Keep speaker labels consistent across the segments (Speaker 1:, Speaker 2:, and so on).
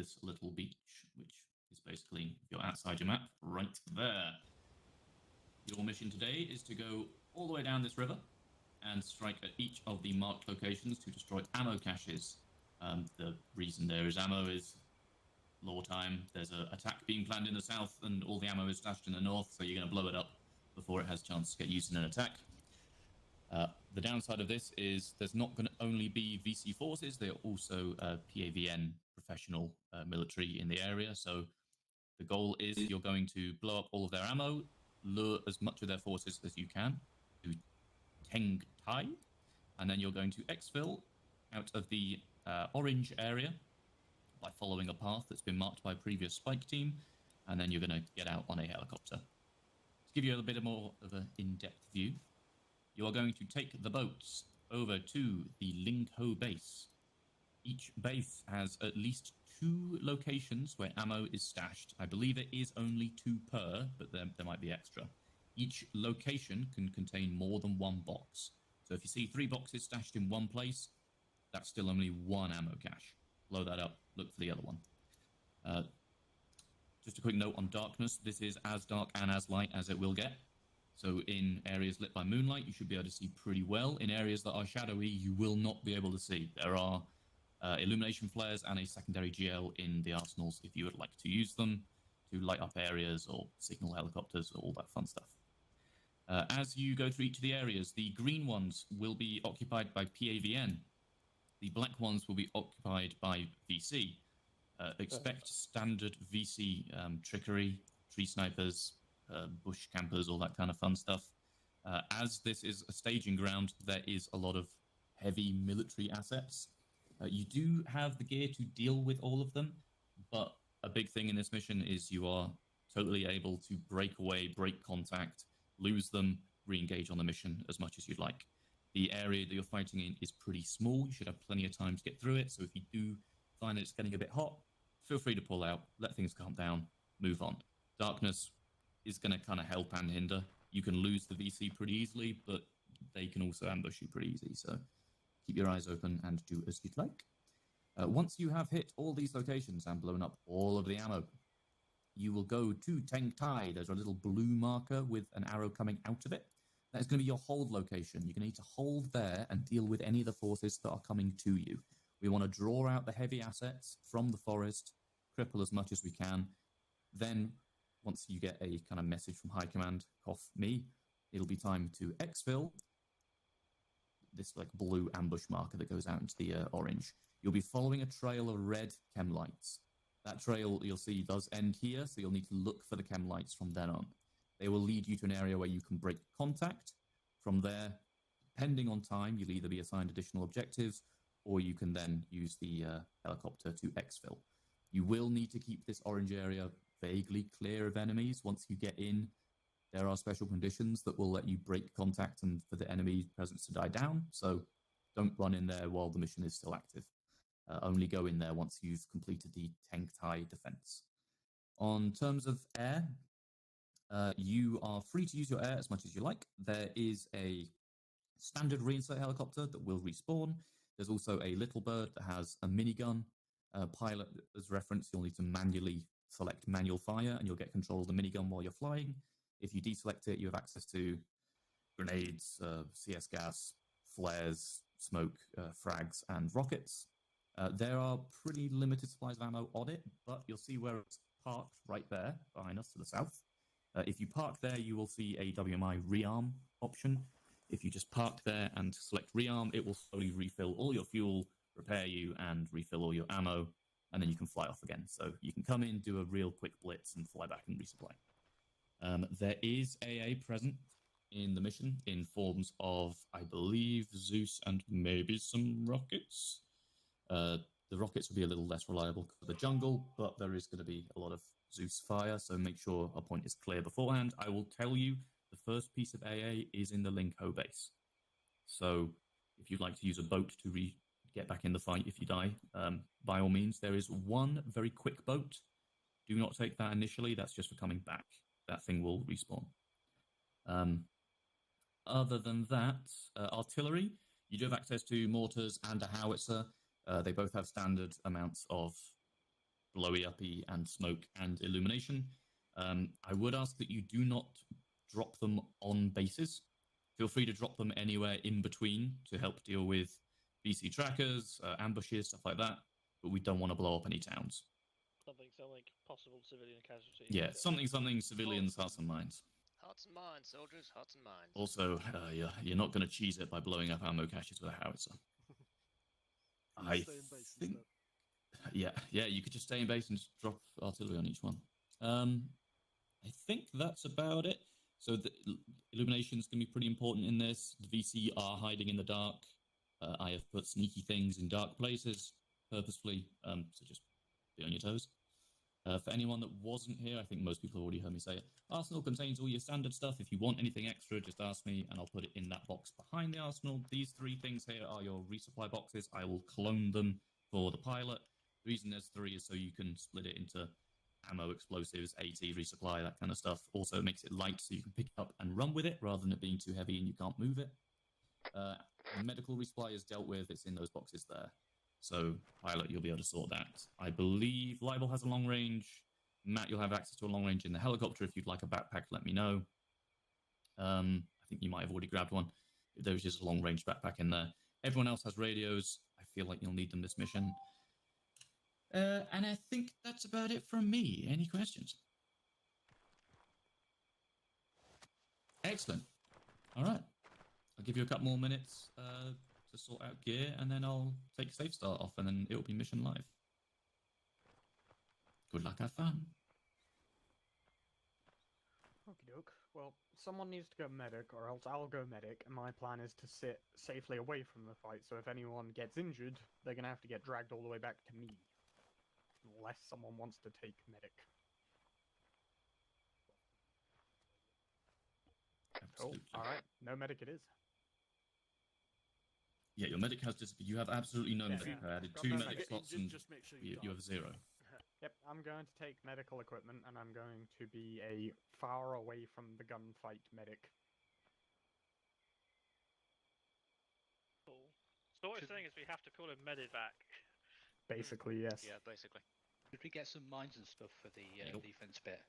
Speaker 1: this little beach, which is basically, if you're outside your map, right there. Your mission today is to go all the way down this river and strike at each of the marked locations to destroy ammo caches. The reason there is ammo is lore time. There's an attack being planned in the south and all the ammo is stashed in the north, so you're going to blow it up before it has a chance to get used in an attack. The downside of this is there's not going to only be VC forces, there are also PAVN professional military in the area, so the goal is you're going to blow up all of their ammo, lure as much of their forces as you can to Teng Tai, and then you're going to exfil out of the orange area by following a path that's been marked by a previous spike team, and then you're going to get out on a helicopter. To give you a bit more of an in-depth view, you are going to take the boats over to the Ling Ho base. Each base has at least 2 locations where ammo is stashed. I believe it is only 2 per, but there might be extra. Each location can contain more than 1 box. So if you see 3 boxes stashed in one place, that's still only 1 ammo cache. Blow that up, look for the other one. Just a quick note on darkness. This is as dark and as light as it will get. So in areas lit by moonlight, you should be able to see pretty well. In areas that are shadowy, you will not be able to see. There are illumination flares and a secondary GL in the arsenals if you would like to use them to light up areas or signal helicopters, all that fun stuff. As you go through each of the areas, the green ones will be occupied by PAVN. The black ones will be occupied by VC. Expect standard VC trickery, tree snipers, bush campers, all that kind of fun stuff. As this is a staging ground, there is a lot of heavy military assets. You do have the gear to deal with all of them, but a big thing in this mission is you are totally able to break away, break contact, lose them, re-engage on the mission as much as you'd like. The area that you're fighting in is pretty small. You should have plenty of time to get through it, so if you do find it's getting a bit hot, feel free to pull out, let things calm down, move on. Darkness is going to kind of help and hinder. You can lose the VC pretty easily, but they can also ambush you pretty easy, so keep your eyes open and do as you'd like. Once you have hit all these locations and blown up all of the ammo, you will go to Teng Tai. There's a little blue marker with an arrow coming out of it. That is going to be your hold location. You're going to need to hold there and deal with any of the forces that are coming to you. We want to draw out the heavy assets from the forest, cripple as much as we can. Then, once you get a kind of message from High Command, cough me, it'll be time to exfil, this like blue ambush marker that goes out into the orange. You'll be following a trail of red chem lights. That trail, you'll see, does end here, so you'll need to look for the chem lights from then on. They will lead you to an area where you can break contact. From there, depending on time, you'll either be assigned additional objectives, or you can then use the helicopter to exfil. You will need to keep this orange area vaguely clear of enemies. Once you get in, there are special conditions that will let you break contact and for the enemy presence to die down, so don't run in there while the mission is still active. Only go in there once you've completed the Teng Tai defense. On terms of air, you are free to use your air as much as you like. There is a standard reinsert helicopter that will respawn. There's also a little bird that has a minigun. Pilot, as reference, you'll need to manually select manual fire and you'll get control of the minigun while you're flying. If you deselect it, you have access to grenades, CS gas, flares, smoke, frags, and rockets. There are pretty limited supplies of ammo on it, but you'll see where it's parked right there behind us to the south. If you park there, you will see a WMI rearm option. If you just park there and select rearm, it will slowly refill all your fuel, repair you, and refill all your ammo, and then you can fly off again. So you can come in, do a real quick blitz, and fly back and resupply. There is AA present in the mission in forms of, I believe, Zeus and maybe some rockets. The rockets will be a little less reliable for the jungle, but there is going to be a lot of Zeus fire, so make sure a point is clear beforehand. I will tell you, the first piece of AA is in the Ling Ho base. So if you'd like to use a boat to get back in the fight if you die, by all means, there is one very quick boat. Do not take that initially, that's just for coming back. That thing will respawn. Other than that, artillery, you do have access to mortars and a howitzer. They both have standard amounts of blowy uppy and smoke and illumination. I would ask that you do not drop them on bases. Feel free to drop them anywhere in between to help deal with BC trackers, ambushes, stuff like that. But we don't want to blow up any towns.
Speaker 2: Something possible civilian casualties.
Speaker 1: Yeah, something civilians, hearts and minds.
Speaker 3: Hearts and minds, soldiers, hearts and minds.
Speaker 1: Also, you're not going to cheese it by blowing up ammo caches with a howitzer. I think, yeah, you could just stay in base and just drop artillery on each one. I think that's about it. So the illumination is going to be pretty important in this. The VC are hiding in the dark. I have put sneaky things in dark places purposefully, so just be on your toes. For anyone that wasn't here, I think most people have already heard me say it. Arsenal contains all your standard stuff. If you want anything extra, just ask me, and I'll put it in that box behind the Arsenal. These 3 things here are your resupply boxes. I will clone them for the pilot. The reason there's 3 is so you can split it into ammo, explosives, AT, resupply, that kind of stuff. Also, it makes it light so you can pick it up and run with it rather than it being too heavy and you can't move it. The medical resupply is dealt with. It's in those boxes there. So, pilot, you'll be able to sort that. I believe Libel has a long range. Matt, you'll have access to a long range in the helicopter. If you'd like a backpack, let me know. I think you might have already grabbed one. If there's just a long range backpack in there. Everyone else has radios. I feel like you'll need them this mission. And I think that's about it from me. Any questions? Excellent. All right. I'll give you a couple more minutes to sort out gear, and then I'll take safe start off, and then it'll be mission live. Good luck, have fun.
Speaker 4: Okie doke. Well, someone needs to go medic, or else I'll go medic, and my plan is to sit safely away from the fight, so if anyone gets injured, they're gonna have to get dragged all the way back to me. Unless someone wants to take medic.
Speaker 1: Absolutely.
Speaker 4: Oh, alright. No medic it is.
Speaker 1: Yeah, your medic has disappeared. You have absolutely no medic. I added
Speaker 4: Got
Speaker 1: 2
Speaker 4: no
Speaker 1: medic
Speaker 4: medic.
Speaker 1: slots, and
Speaker 5: Just make sure
Speaker 1: you have 0.
Speaker 4: Yep, I'm going to take medical equipment, and I'm going to be a far away from the gunfight medic.
Speaker 2: Cool. So what you're saying is we have to call him Medivac.
Speaker 4: Basically, yes.
Speaker 3: Yeah, basically.
Speaker 6: Should we get some mines and stuff for the
Speaker 1: Nope.
Speaker 6: defense bit?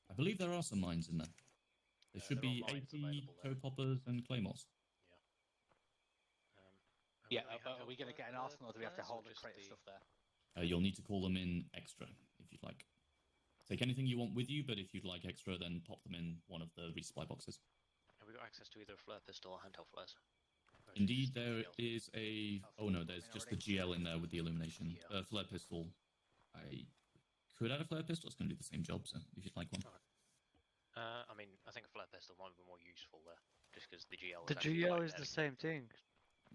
Speaker 1: I believe there are some mines in there. There should
Speaker 3: there are
Speaker 1: be
Speaker 3: mines
Speaker 1: 80
Speaker 3: available there.
Speaker 1: co-poppers and claymores.
Speaker 6: Yeah, are we going to get an arsenal, or do we have to hold the
Speaker 3: just
Speaker 6: crate of
Speaker 3: the...
Speaker 6: stuff there?
Speaker 1: You'll need to call them in extra, if you'd like. Take anything you want with you, but if you'd like extra, then pop them in one of the resupply boxes.
Speaker 3: Have we got access to either a flare pistol or handheld flares? Or is it
Speaker 1: Indeed,
Speaker 3: just the
Speaker 1: there
Speaker 3: GL?
Speaker 1: is a... Oh no, there's just the GL in there with the illumination.
Speaker 3: GL.
Speaker 1: Flare pistol. I could add a flare pistol. It's going to do the same job, so if you'd like one.
Speaker 3: I mean, I think a flare pistol might be more useful there, just because the GL.
Speaker 7: The GL is the same thing.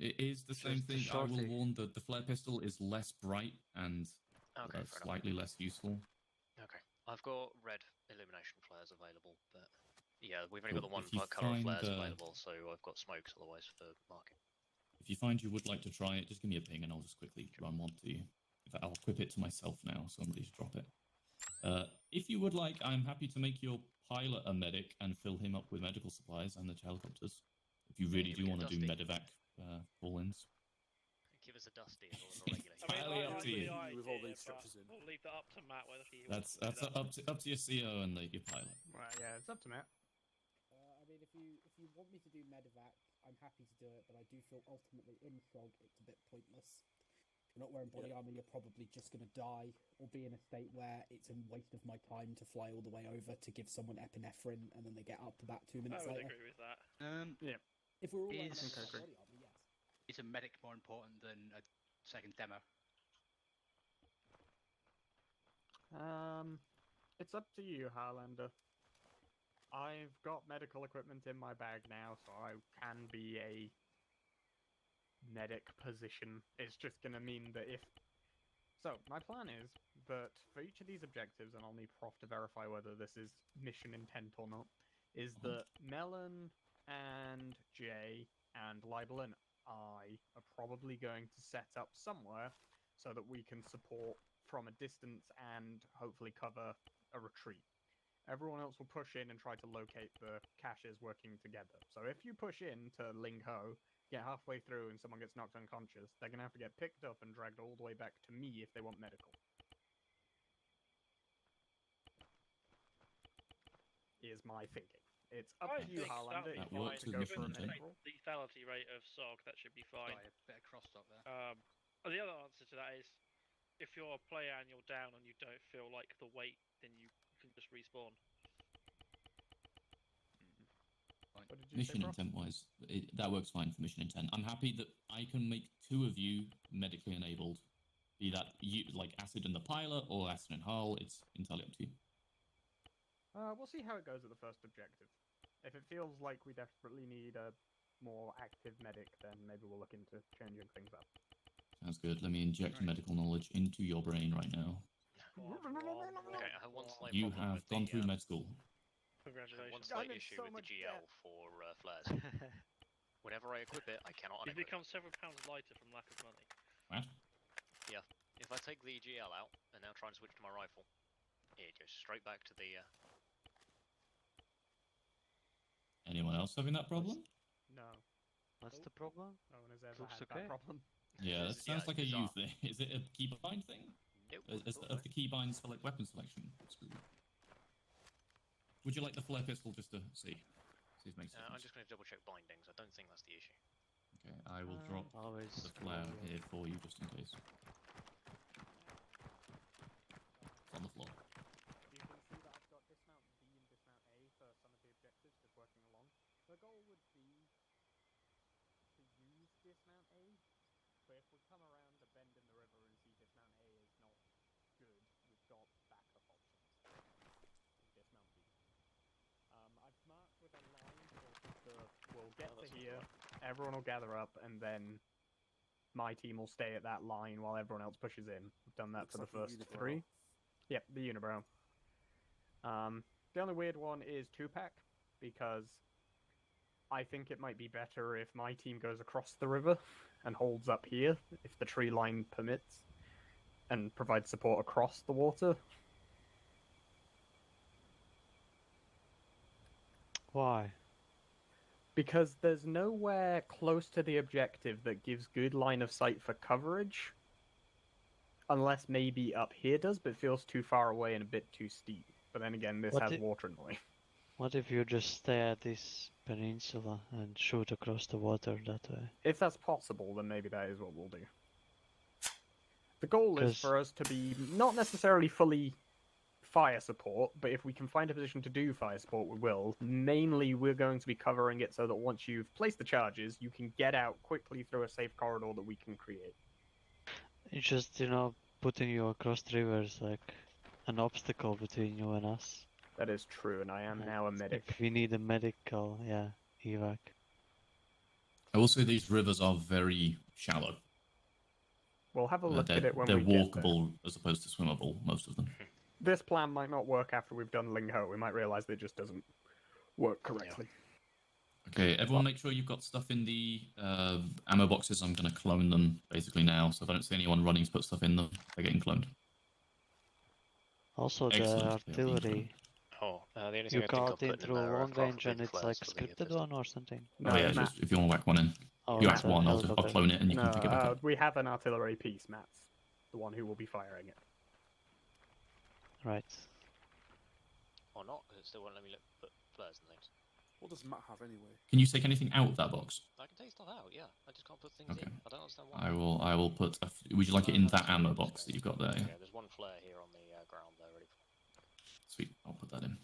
Speaker 1: It is the same
Speaker 7: Just the
Speaker 1: thing. I will
Speaker 7: shorty.
Speaker 1: warn that the flare pistol is less bright and
Speaker 3: Okay, fair enough.
Speaker 1: slightly less useful.
Speaker 3: Okay, I've got red illumination flares available, but yeah, we've only got
Speaker 1: Cool.
Speaker 3: the one
Speaker 1: If you
Speaker 3: colour
Speaker 1: find,
Speaker 3: flares
Speaker 1: uh,
Speaker 3: available, so I've got smokes otherwise for marking.
Speaker 1: If you find you would like to try it, just give me a ping and I'll just quickly run one to you. In fact, I'll equip it to myself now, so I'm ready to drop it. If you would like, I'm happy to make your pilot a medic and fill him up with medical supplies and the helicopters. If you really
Speaker 3: give
Speaker 1: do
Speaker 3: me a
Speaker 1: want to do
Speaker 3: dusty.
Speaker 1: medevac call-ins.
Speaker 3: Give us a dusty as well as a regular.
Speaker 2: I mean,
Speaker 1: Entirely
Speaker 2: I
Speaker 1: up
Speaker 2: like
Speaker 1: to you.
Speaker 2: the idea,
Speaker 5: With all these
Speaker 2: but
Speaker 5: structures in.
Speaker 2: we'll leave that up to Matt whether he
Speaker 1: That's
Speaker 2: wants to do that.
Speaker 1: up to your CO and your pilot.
Speaker 4: Well, yeah, it's up to Matt.
Speaker 8: I mean, if you want me to do medevac, I'm happy to do it, but I do feel ultimately in Frog it's a bit pointless. If you're not wearing body armor, you're probably just going to die, or be in a state where it's a waste of my time to fly all the way over to give someone epinephrine, and then they get up about 2
Speaker 2: I
Speaker 8: minutes
Speaker 2: would
Speaker 8: later.
Speaker 2: agree with that.
Speaker 8: If we're all wearing
Speaker 6: Is-
Speaker 8: body
Speaker 4: I think I agree.
Speaker 8: armor, yes.
Speaker 6: Is a medic more important than a second demo?
Speaker 4: It's up to you, Highlander. I've got medical equipment in my bag now, so I can be a medic position. It's just gonna mean that if... So, my plan is that for each of these objectives, and I'll need Prof to verify whether this is mission intent or not, is that Melon and Jay and Libel and I are probably going to set up somewhere so that we can support from a distance and hopefully cover a retreat. Everyone else will push in and try to locate the caches working together. So if you push in to Ling Ho, get halfway through and someone gets knocked unconscious, they're going to have to get picked up and dragged all the way back to me if they want medical. is my thinking. It's up
Speaker 2: I
Speaker 4: to you,
Speaker 2: think
Speaker 4: Harlander,
Speaker 2: that'll
Speaker 4: if
Speaker 2: be
Speaker 4: you
Speaker 1: That
Speaker 4: want
Speaker 1: works
Speaker 4: to
Speaker 1: with
Speaker 4: go
Speaker 1: mission
Speaker 4: for a
Speaker 1: intent.
Speaker 4: medic roll.
Speaker 2: lethality rate of SOG, that should be fine.
Speaker 6: Sorry, a bit of cross talk there.
Speaker 2: The other answer to that is, if you're a player and you're down and you don't feel like the weight, then you can just respawn.
Speaker 4: What did you
Speaker 1: Mission
Speaker 4: say, bro?
Speaker 1: intent wise, that works fine for mission intent. I'm happy that I can make 2 of you medically enabled. Be that you like acid in the pilot or acid in hull, it's entirely up to you.
Speaker 4: We'll see how it goes at the first objective. If it feels like we desperately need a more active medic, then maybe we'll look into changing things up.
Speaker 1: Sounds good. Let me inject medical knowledge into your brain right now.
Speaker 3: Okay, I have one slight
Speaker 1: You
Speaker 3: problem
Speaker 1: have
Speaker 3: with
Speaker 1: gone
Speaker 3: the,
Speaker 1: through med school.
Speaker 3: I have one
Speaker 2: Congratulations.
Speaker 3: slight
Speaker 4: I'm in
Speaker 3: issue
Speaker 4: so
Speaker 3: with the
Speaker 4: much
Speaker 3: GL
Speaker 4: debt.
Speaker 3: for flares. Whenever I equip it, I cannot
Speaker 2: You've
Speaker 3: unequip
Speaker 2: become
Speaker 3: it.
Speaker 2: several pounds lighter from lack of money.
Speaker 1: What?
Speaker 3: If I take the GL out and now try and switch to my rifle, it goes straight back to the.
Speaker 1: Anyone else having that problem?
Speaker 4: No,
Speaker 5: What's the problem?
Speaker 4: no one has ever
Speaker 5: Looks
Speaker 4: had
Speaker 5: okay.
Speaker 4: that problem.
Speaker 1: Yeah, that
Speaker 3: It's-
Speaker 1: sounds
Speaker 3: yeah,
Speaker 1: like a
Speaker 3: it's
Speaker 1: you
Speaker 3: bizarre.
Speaker 1: thing. Is it a keybind thing? Is of the keybinds for like weapon selection? Would you like the flare pistol just to see? See if it makes sense.
Speaker 3: I'm just going to double check bindings. I don't think that's the issue.
Speaker 1: Okay, I will drop
Speaker 5: Always
Speaker 1: the flare
Speaker 5: roll.
Speaker 1: here for you just in case. It's on the floor.
Speaker 4: You can see that I've got dismount B and dismount A for some of the objectives, just working along. The goal would be to use dismount A, but if we come around a bend in the river and see dismount A is not good, we've got backup options. Dismount B. I've marked with a line, so we'll get to here, everyone will gather up, and then my team will stay at that line while everyone else pushes in. We've done that
Speaker 7: Looks
Speaker 4: for the
Speaker 7: like a
Speaker 4: first
Speaker 7: unibrow.
Speaker 4: 3. Yep, the unibrow. The only weird one is 2-pack, because I think it might be better if my team goes across the river and holds up here, if the tree line permits, and provides support across the water.
Speaker 5: Why?
Speaker 4: Because there's nowhere close to the objective that gives good line of sight for coverage. Unless maybe up here does, but it feels too far away and a bit too steep. But then again, this
Speaker 5: What
Speaker 4: has
Speaker 5: i-
Speaker 4: water in the way.
Speaker 5: What if you just stay at this peninsula and shoot across the water that way?
Speaker 4: If that's possible, then maybe that is what we'll do. The goal is
Speaker 5: 'Cause-
Speaker 4: for us to be not necessarily fully fire support, but if we can find a position to do fire support, we will. Mainly, we're going to be covering it so that once you've placed the charges, you can get out quickly through a safe corridor that we can create.
Speaker 5: It's just, putting you across the river is like an obstacle between you and us.
Speaker 4: That is true, and I am now a
Speaker 5: And
Speaker 4: medic.
Speaker 5: If we need a medical, evac.
Speaker 1: I will say these rivers are very shallow.
Speaker 4: We'll have a look
Speaker 1: they're
Speaker 4: at it when
Speaker 1: they're
Speaker 4: we get there.
Speaker 1: walkable as opposed to swimmable, most of them.
Speaker 4: This plan might not work after we've done Ling Ho. We might realize that it just doesn't work correctly.
Speaker 1: Okay, everyone make sure you've got stuff in the ammo boxes. I'm going to clone them basically now, so if I don't see anyone running to put stuff in them, they're getting cloned.
Speaker 5: Also,
Speaker 1: Excellent,
Speaker 5: the
Speaker 1: they are being
Speaker 5: artillery,
Speaker 3: Oh, the only thing
Speaker 5: you
Speaker 3: I think I've
Speaker 5: got in
Speaker 3: put in
Speaker 5: through
Speaker 3: there are
Speaker 5: long range and
Speaker 3: big
Speaker 5: it's
Speaker 3: flares
Speaker 5: like
Speaker 3: for the
Speaker 5: scripted
Speaker 3: pistol.
Speaker 5: one or something.
Speaker 4: No,
Speaker 1: oh yeah,
Speaker 4: Matt,
Speaker 1: just if you want to whack one in.
Speaker 5: Oh,
Speaker 1: You
Speaker 5: it's
Speaker 1: hack
Speaker 5: a
Speaker 1: one, I'll
Speaker 5: helicopter.
Speaker 1: clone it and you
Speaker 4: no,
Speaker 1: can pick it back up.
Speaker 4: we have an artillery piece, Matt's the one who will be firing it.
Speaker 5: Right.
Speaker 3: Or not, because it still won't let me put flares and things.
Speaker 7: What does Matt have anyway?
Speaker 1: Can you take anything out of that box?
Speaker 3: I can take stuff out, yeah. I just can't put things
Speaker 1: Okay.
Speaker 3: in. I don't understand why.
Speaker 1: I will put. Would you like it in that ammo box that you've got there?
Speaker 3: Yeah, there's one flare here on the ground there ready.
Speaker 1: Sweet, I'll put that in.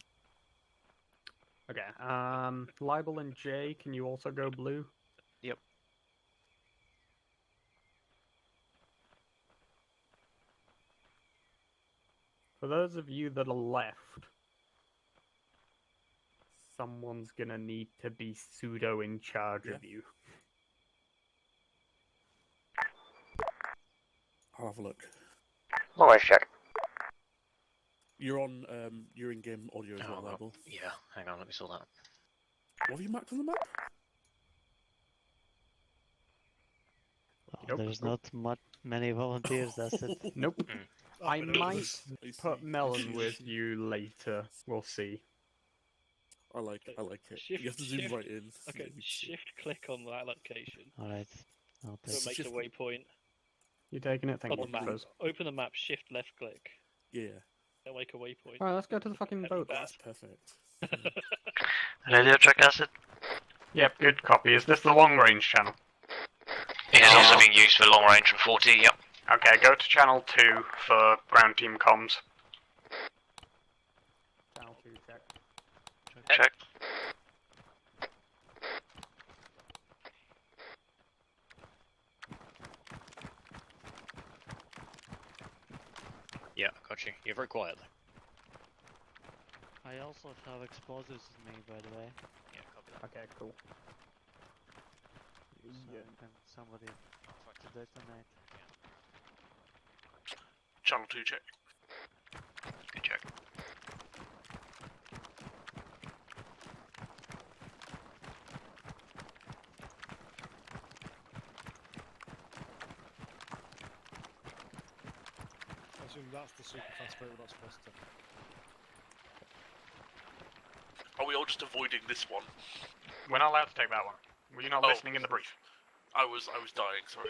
Speaker 4: Okay, Libel and Jay, can you also go blue?
Speaker 5: Yep.
Speaker 4: For those of you that are left, someone's gonna need to be pseudo in charge of you.
Speaker 7: I'll have a look.
Speaker 3: Voice check.
Speaker 7: You're on, you're in game audio as well,
Speaker 3: Oh,
Speaker 7: Libel.
Speaker 3: yeah, hang on, let me sort that.
Speaker 7: What have you marked on the map?
Speaker 4: Nope.
Speaker 5: There's not many volunteers, that's it.
Speaker 4: Nope. I
Speaker 7: but it
Speaker 4: might
Speaker 7: was- I
Speaker 4: put
Speaker 7: see.
Speaker 4: Melon with you later. We'll see.
Speaker 7: I like it.
Speaker 2: Shift-
Speaker 7: You have to zoom
Speaker 2: shift-
Speaker 7: right in.
Speaker 2: Okay,
Speaker 7: Maybe.
Speaker 2: shift click on that location.
Speaker 5: Alright. I'll
Speaker 2: So
Speaker 5: take
Speaker 2: it makes a
Speaker 7: shift-
Speaker 2: waypoint
Speaker 4: You taking it? Thank
Speaker 2: on
Speaker 4: you.
Speaker 2: the map.
Speaker 4: Fuzz.
Speaker 2: Open the map, shift left click.
Speaker 7: Yeah.
Speaker 2: Make a waypoint.
Speaker 4: Alright, let's go to the fucking boat.
Speaker 7: That's perfect.
Speaker 5: Radio check acid.
Speaker 4: Yep, good copy. Is this the long range channel?
Speaker 9: It is also being used for long range and 40, yep.
Speaker 4: Okay, go to channel 2 for ground team comms. Channel 2, check.
Speaker 9: Check.
Speaker 3: Yeah, got you. You're very quiet though.
Speaker 5: I also have explosives with me, by the way.
Speaker 3: Yeah, copy that.
Speaker 4: Okay, cool.
Speaker 5: So can somebody to detonate?
Speaker 7: Channel 2 check.
Speaker 9: Good check.
Speaker 10: I assume that's the super fast boat we're not supposed to.
Speaker 7: Are we all just avoiding this one?
Speaker 4: We're not allowed to take that one. Were you not listening in the brief?
Speaker 7: I was dying, sorry.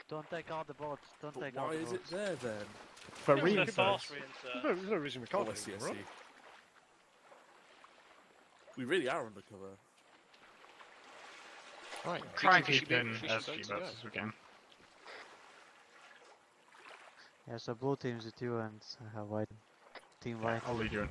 Speaker 5: Don't take out the boats. Don't
Speaker 7: But
Speaker 5: take out
Speaker 7: why
Speaker 5: the
Speaker 7: is
Speaker 5: boats.
Speaker 7: it there then?
Speaker 4: For
Speaker 2: There's no
Speaker 4: reinsert.
Speaker 2: fast reinsert.
Speaker 10: There's no reason we can't
Speaker 7: Oh, I
Speaker 10: do
Speaker 7: see,
Speaker 10: it,
Speaker 7: I
Speaker 10: right?
Speaker 7: see. We really are undercover.
Speaker 10: Right.
Speaker 4: Try and
Speaker 3: We should
Speaker 4: keep
Speaker 3: be-
Speaker 4: in
Speaker 3: we should
Speaker 4: as
Speaker 3: go
Speaker 4: few
Speaker 3: to
Speaker 4: boats as we can.
Speaker 5: Yeah, so blue team's with you and I have white. Team white.
Speaker 4: I'll lead you in.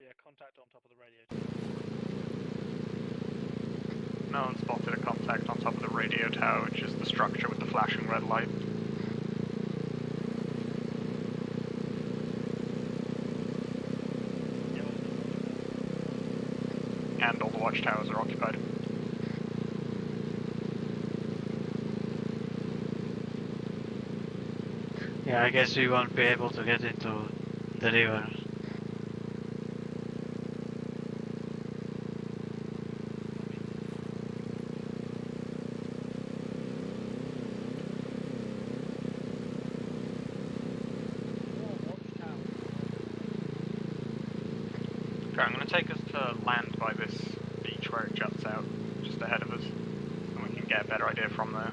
Speaker 2: Yeah, contact on top of the radio.
Speaker 4: No one spotted a contact on top of the radio tower, which is the structure with the flashing red light. And all the watchtowers are occupied.
Speaker 5: Yeah, I guess we won't be able to get into the river.
Speaker 4: Okay, I'm going to take us to land by this beach where it juts out, just ahead of us, and we can get a better idea from there.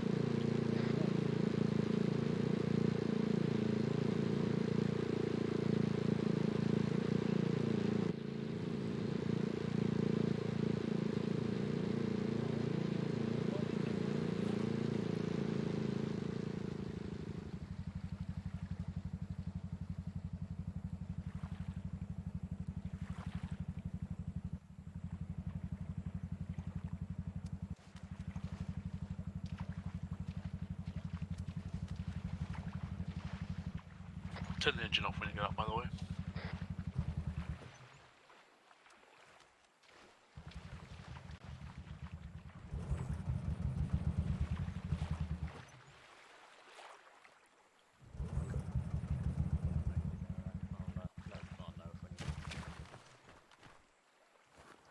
Speaker 7: Turn the engine off when you get up, by the way.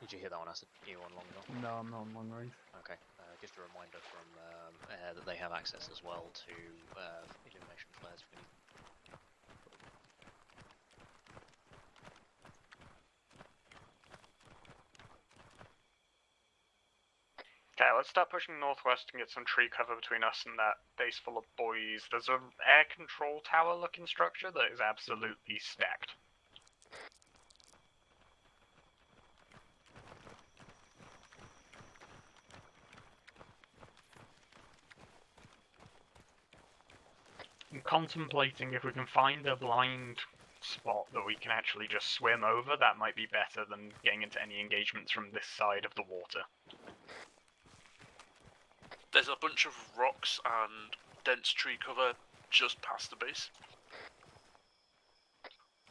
Speaker 3: Did you hear that one, Acid? You on long ago?
Speaker 4: No, I'm not on long range.
Speaker 3: Okay. Just a reminder from air that they have access as well to illumination flares if we need.
Speaker 4: Okay, let's start pushing northwest and get some tree cover between us and that base full of boys. There's a air control tower looking structure that is absolutely stacked. I'm contemplating if we can find a blind spot that we can actually just swim over. That might be better than getting into any engagements from this side of the water.
Speaker 7: There's a bunch of rocks and dense tree cover just past the base.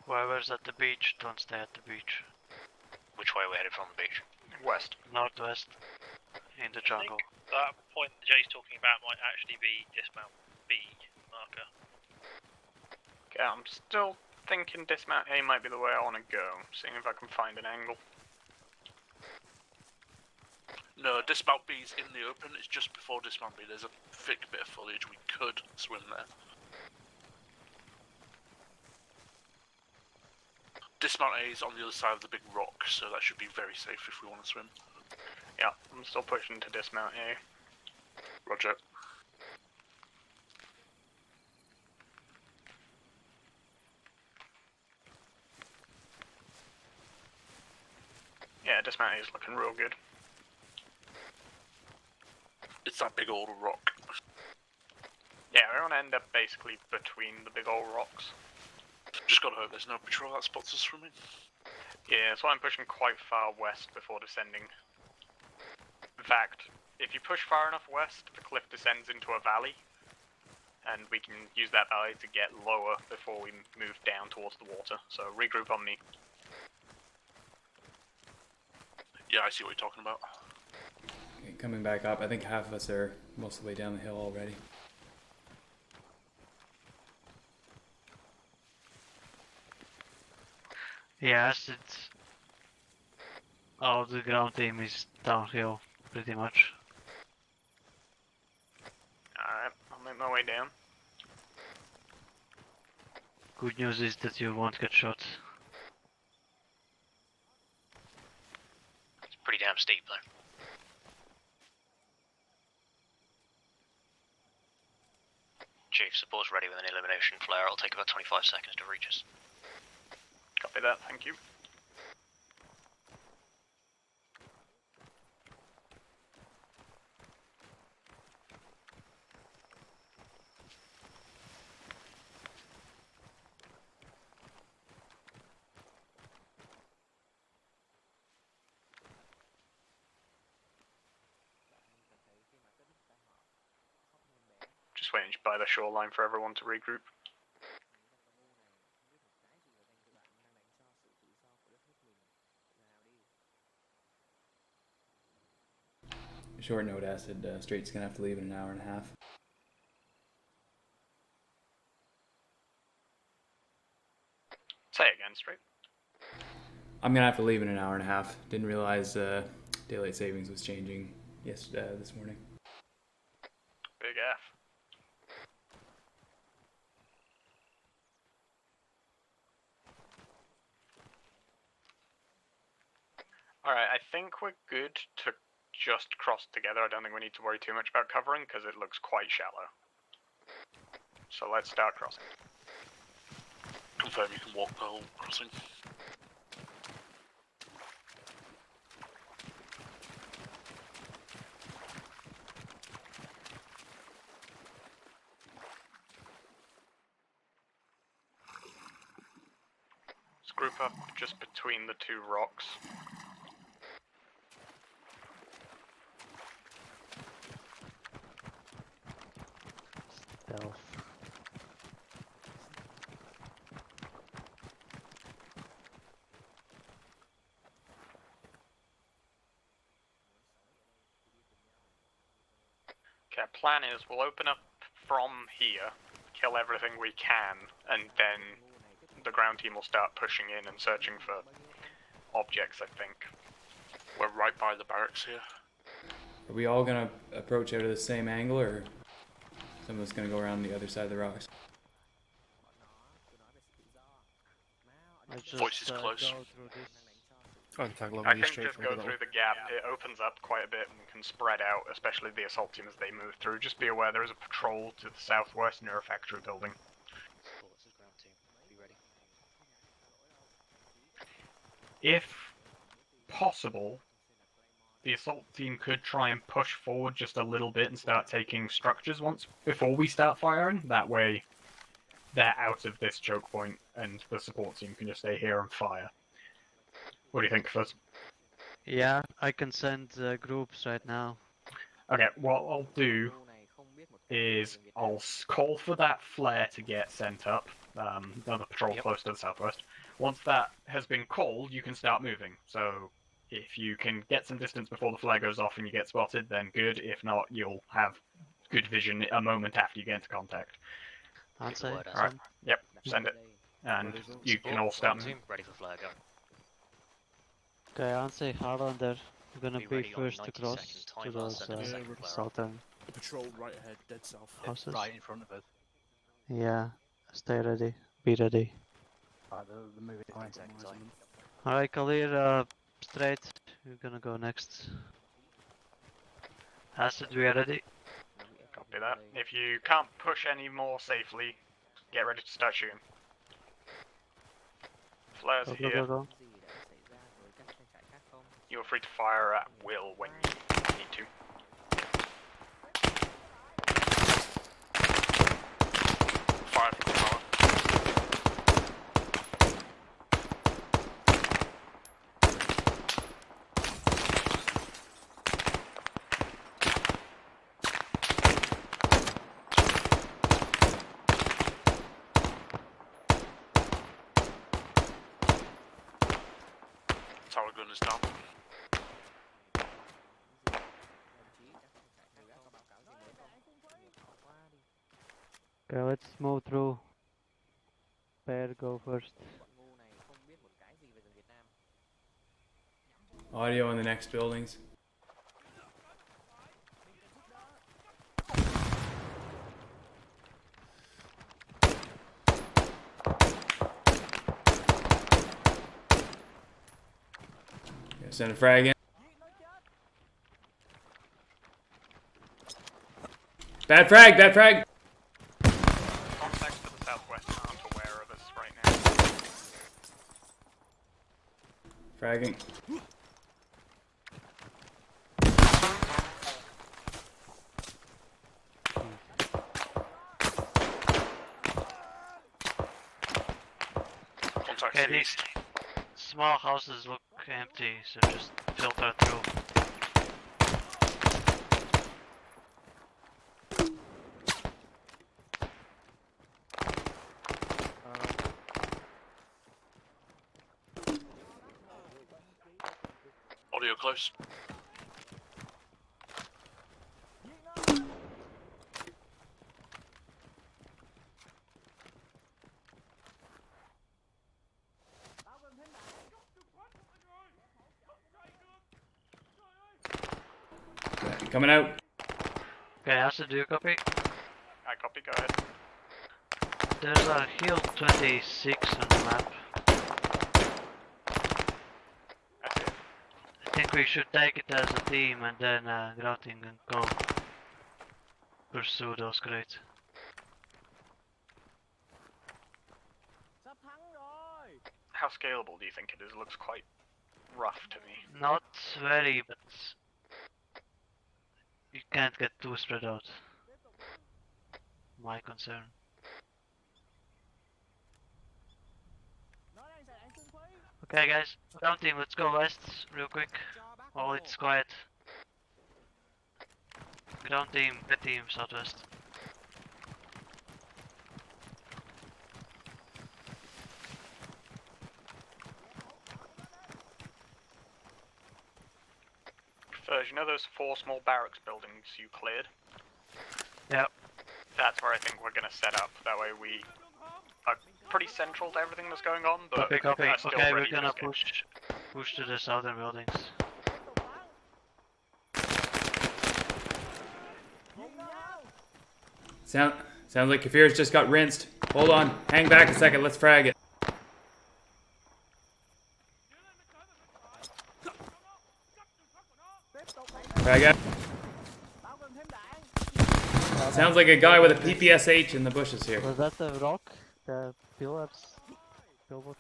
Speaker 5: Whoever's at the beach, don't stay at the beach.
Speaker 9: Which way are we headed from the beach?
Speaker 4: West.
Speaker 5: Northwest. In the jungle.
Speaker 2: That point that Jay's talking about might actually be dismount B marker.
Speaker 4: Yeah, I'm still thinking dismount A might be the way I want to go, seeing if I can find an angle.
Speaker 7: No, dismount B's in the open. It's just before dismount B. There's a thick bit of foliage. We could swim there. Dismount A is on the other side of the big rock, so that should be very safe if we want to swim.
Speaker 4: Yeah, I'm still pushing to dismount A.
Speaker 7: Roger.
Speaker 4: Yeah, dismount A is looking real good.
Speaker 7: It's that big old rock.
Speaker 4: Yeah, we want to end up basically between the big old rocks.
Speaker 7: Just gotta hope there's no patrol that spots us swimming.
Speaker 4: Yeah, that's why I'm pushing quite far west before descending. In fact, if you push far enough west, the cliff descends into a valley, and we can use that valley to get lower before we move down towards the water. So regroup on me.
Speaker 7: Yeah, I see what you're talking about.
Speaker 11: Okay, coming back up, I think half of us are most of the way down the hill already.
Speaker 5: Yes, it's... Oh, the ground team is downhill, pretty much.
Speaker 4: Alright, I'll make my way down.
Speaker 5: Good news is that you won't get shot.
Speaker 9: It's pretty damn steep though. Chief, support's ready with an illumination flare. It'll take about 25 seconds to reach us.
Speaker 4: Copy that, thank you. Just waiting by the shoreline for everyone to regroup.
Speaker 11: Short note, Acid, Straight's gonna have to leave in an hour and a half.
Speaker 4: Say again, Straight.
Speaker 11: I'm gonna have to leave in an hour and a half. Didn't realize daylight savings was changing this morning.
Speaker 4: Big F. Alright, I think we're good to just cross together. I don't think we need to worry too much about covering because it looks quite shallow. So let's start crossing.
Speaker 7: Confirm you can walk the whole crossing.
Speaker 4: Let's group up just between the two rocks.
Speaker 5: Stealth.
Speaker 4: Okay, plan is we'll open up from here, kill everything we can, and then the ground team will start pushing in and searching for objects, I think.
Speaker 7: We're right by the barracks here.
Speaker 11: Are we all gonna approach out of the same angle, or some of us gonna go around the other side of the rocks?
Speaker 5: I just
Speaker 7: Voice is close.
Speaker 5: go through this.
Speaker 10: Untangle
Speaker 4: I
Speaker 10: me
Speaker 4: think
Speaker 10: straight
Speaker 4: just
Speaker 10: from
Speaker 4: go
Speaker 10: the middle.
Speaker 4: through the gap. It opens up quite a bit and can spread out, especially the assault team as they move through. Just be aware there is a patrol to the southwest near a factory building.
Speaker 3: Support, this is ground team. Be ready.
Speaker 4: If possible, the assault team could try and push forward just a little bit and start taking structures before we start firing. That way, they're out of this choke point, and the support team can just stay here and fire. What do you think, Fuzz?
Speaker 5: Yeah, I can send groups right now.
Speaker 4: Okay, what I'll do is I'll call for that flare to get sent up, another patrol close to the southwest. Once that has been called, you can start moving. So if you can get some distance before the flare goes off and you get spotted, then good. If not, you'll have good vision a moment after you get into contact.
Speaker 5: Answer.
Speaker 3: word,
Speaker 11: Alright.
Speaker 5: Sam?
Speaker 11: Yep, send it. And you can all start.
Speaker 3: Team, ready for flare, go.
Speaker 5: Okay, Answer, Highlander. You're gonna
Speaker 3: Be
Speaker 5: be
Speaker 3: ready on
Speaker 5: first
Speaker 3: 90
Speaker 5: across
Speaker 3: seconds
Speaker 5: to
Speaker 3: timer,
Speaker 5: those
Speaker 3: send a second flare up.
Speaker 5: southern
Speaker 10: Patrol right ahead, dead south.
Speaker 5: houses.
Speaker 6: Right in front of us.
Speaker 5: Yeah, stay ready. Be ready.
Speaker 6: Right, they're moving away.
Speaker 3: 10 seconds,
Speaker 5: Alright, Kalir, straight. You're gonna go next. Acid, we are ready.
Speaker 11: Copy that. If you can't push any more safely, get ready to start shooting. Flares
Speaker 5: Go,
Speaker 11: are
Speaker 5: go,
Speaker 11: here.
Speaker 5: go, go.
Speaker 11: You're free to fire at will when you need to.
Speaker 7: Fire from the tower. Tower gun is down.
Speaker 5: Okay, let's move through. Bear, go first.
Speaker 11: Audio in the next buildings. Yeah, send a frag in. Bad frag, bad frag! Contacts to the southwest aren't aware of us right now. Fragging.
Speaker 7: Contacts
Speaker 5: Okay, these small houses look empty, so just filter through.
Speaker 7: audio close.
Speaker 11: Coming out.
Speaker 5: Okay, Acid, do you copy?
Speaker 11: I copy, go ahead.
Speaker 5: There's a hill 26 on the map. I think we should take it as a team and then grouting and go pursue those crates.
Speaker 11: How scalable do you think it is? It looks quite rough to me.
Speaker 5: Not very, but you can't get too spread out. My concern. Okay guys, ground team, let's go west real quick while it's quiet. Ground team, red team, southwest.
Speaker 11: First, you know those 4 small barracks buildings you cleared?
Speaker 5: Yep.
Speaker 11: That's where I think we're gonna set up. That way we are pretty central to everything that's going on, but
Speaker 5: Copy.
Speaker 11: are still
Speaker 5: Okay, we're
Speaker 11: ready to
Speaker 5: gonna
Speaker 11: escape.
Speaker 5: push to the southern buildings.
Speaker 11: Sounds like Kafir's just got rinsed. Hold on, hang back a second, let's frag it. Frag out. Sounds like a guy with a PPSH in the bushes here.
Speaker 5: Was that the rock? The pillars? Pillbox?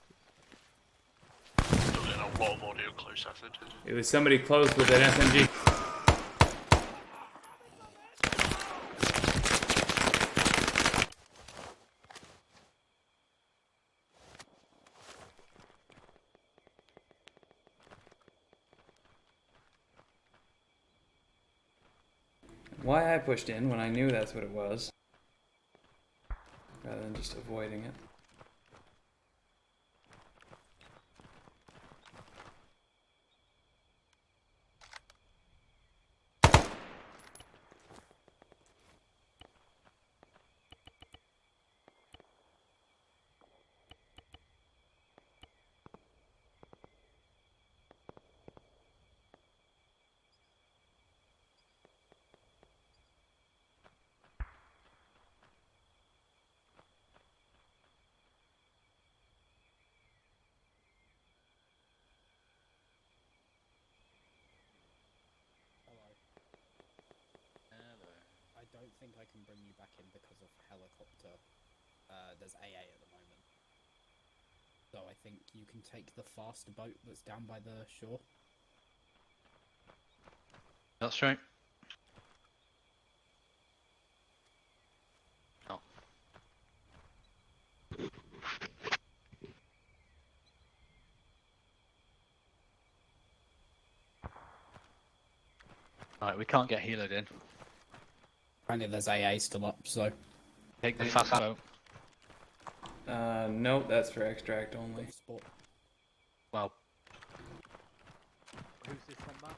Speaker 7: Doing a lot of audio close, I think.
Speaker 11: It was somebody close with an SMG. Why I pushed in when I knew that's what it was, rather than just avoiding it.
Speaker 8: think I can bring you back in because of helicopter. There's AA at the moment. So I think you can take the faster boat that's down by the shore.
Speaker 3: That's right. Oh. Right, we can't get healed in.
Speaker 8: Apparently there's AA still up, so...
Speaker 3: Take the fast boat.
Speaker 11: Nope, that's for extract only.
Speaker 8: Spot.
Speaker 3: Well,
Speaker 6: Who's this one, Matt?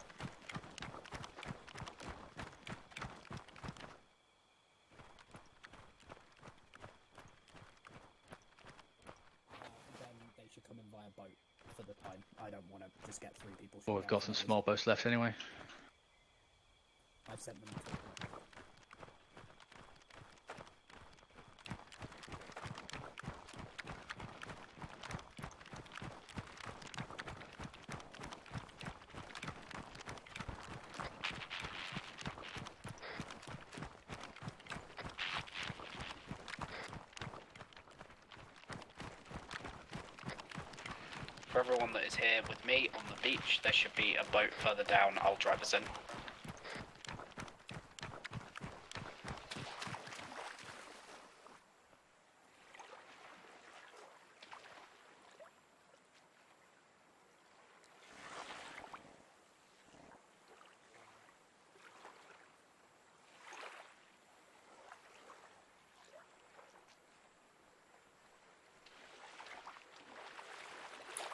Speaker 8: Then they should come in via boat for the time. I don't want to just get 3 people.
Speaker 3: well, we've got some small boats left anyway.
Speaker 8: I've sent them to
Speaker 12: For everyone that is here with me on the beach, there should be a boat further down. I'll drive us in.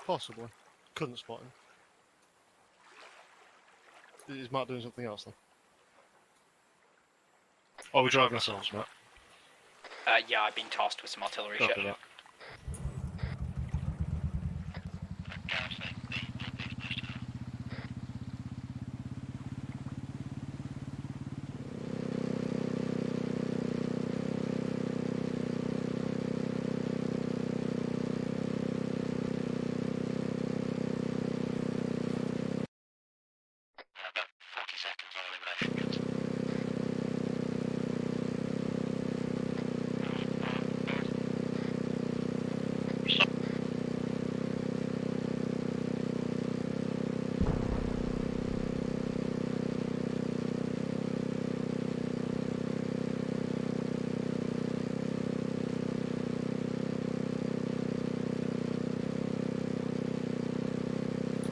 Speaker 13: Possibly. Couldn't spot him. Is Matt doing something else then? Oh, we're driving ourselves, Matt.
Speaker 12: Yeah, I've been tasked with some artillery
Speaker 13: Copy
Speaker 12: shit.
Speaker 13: that.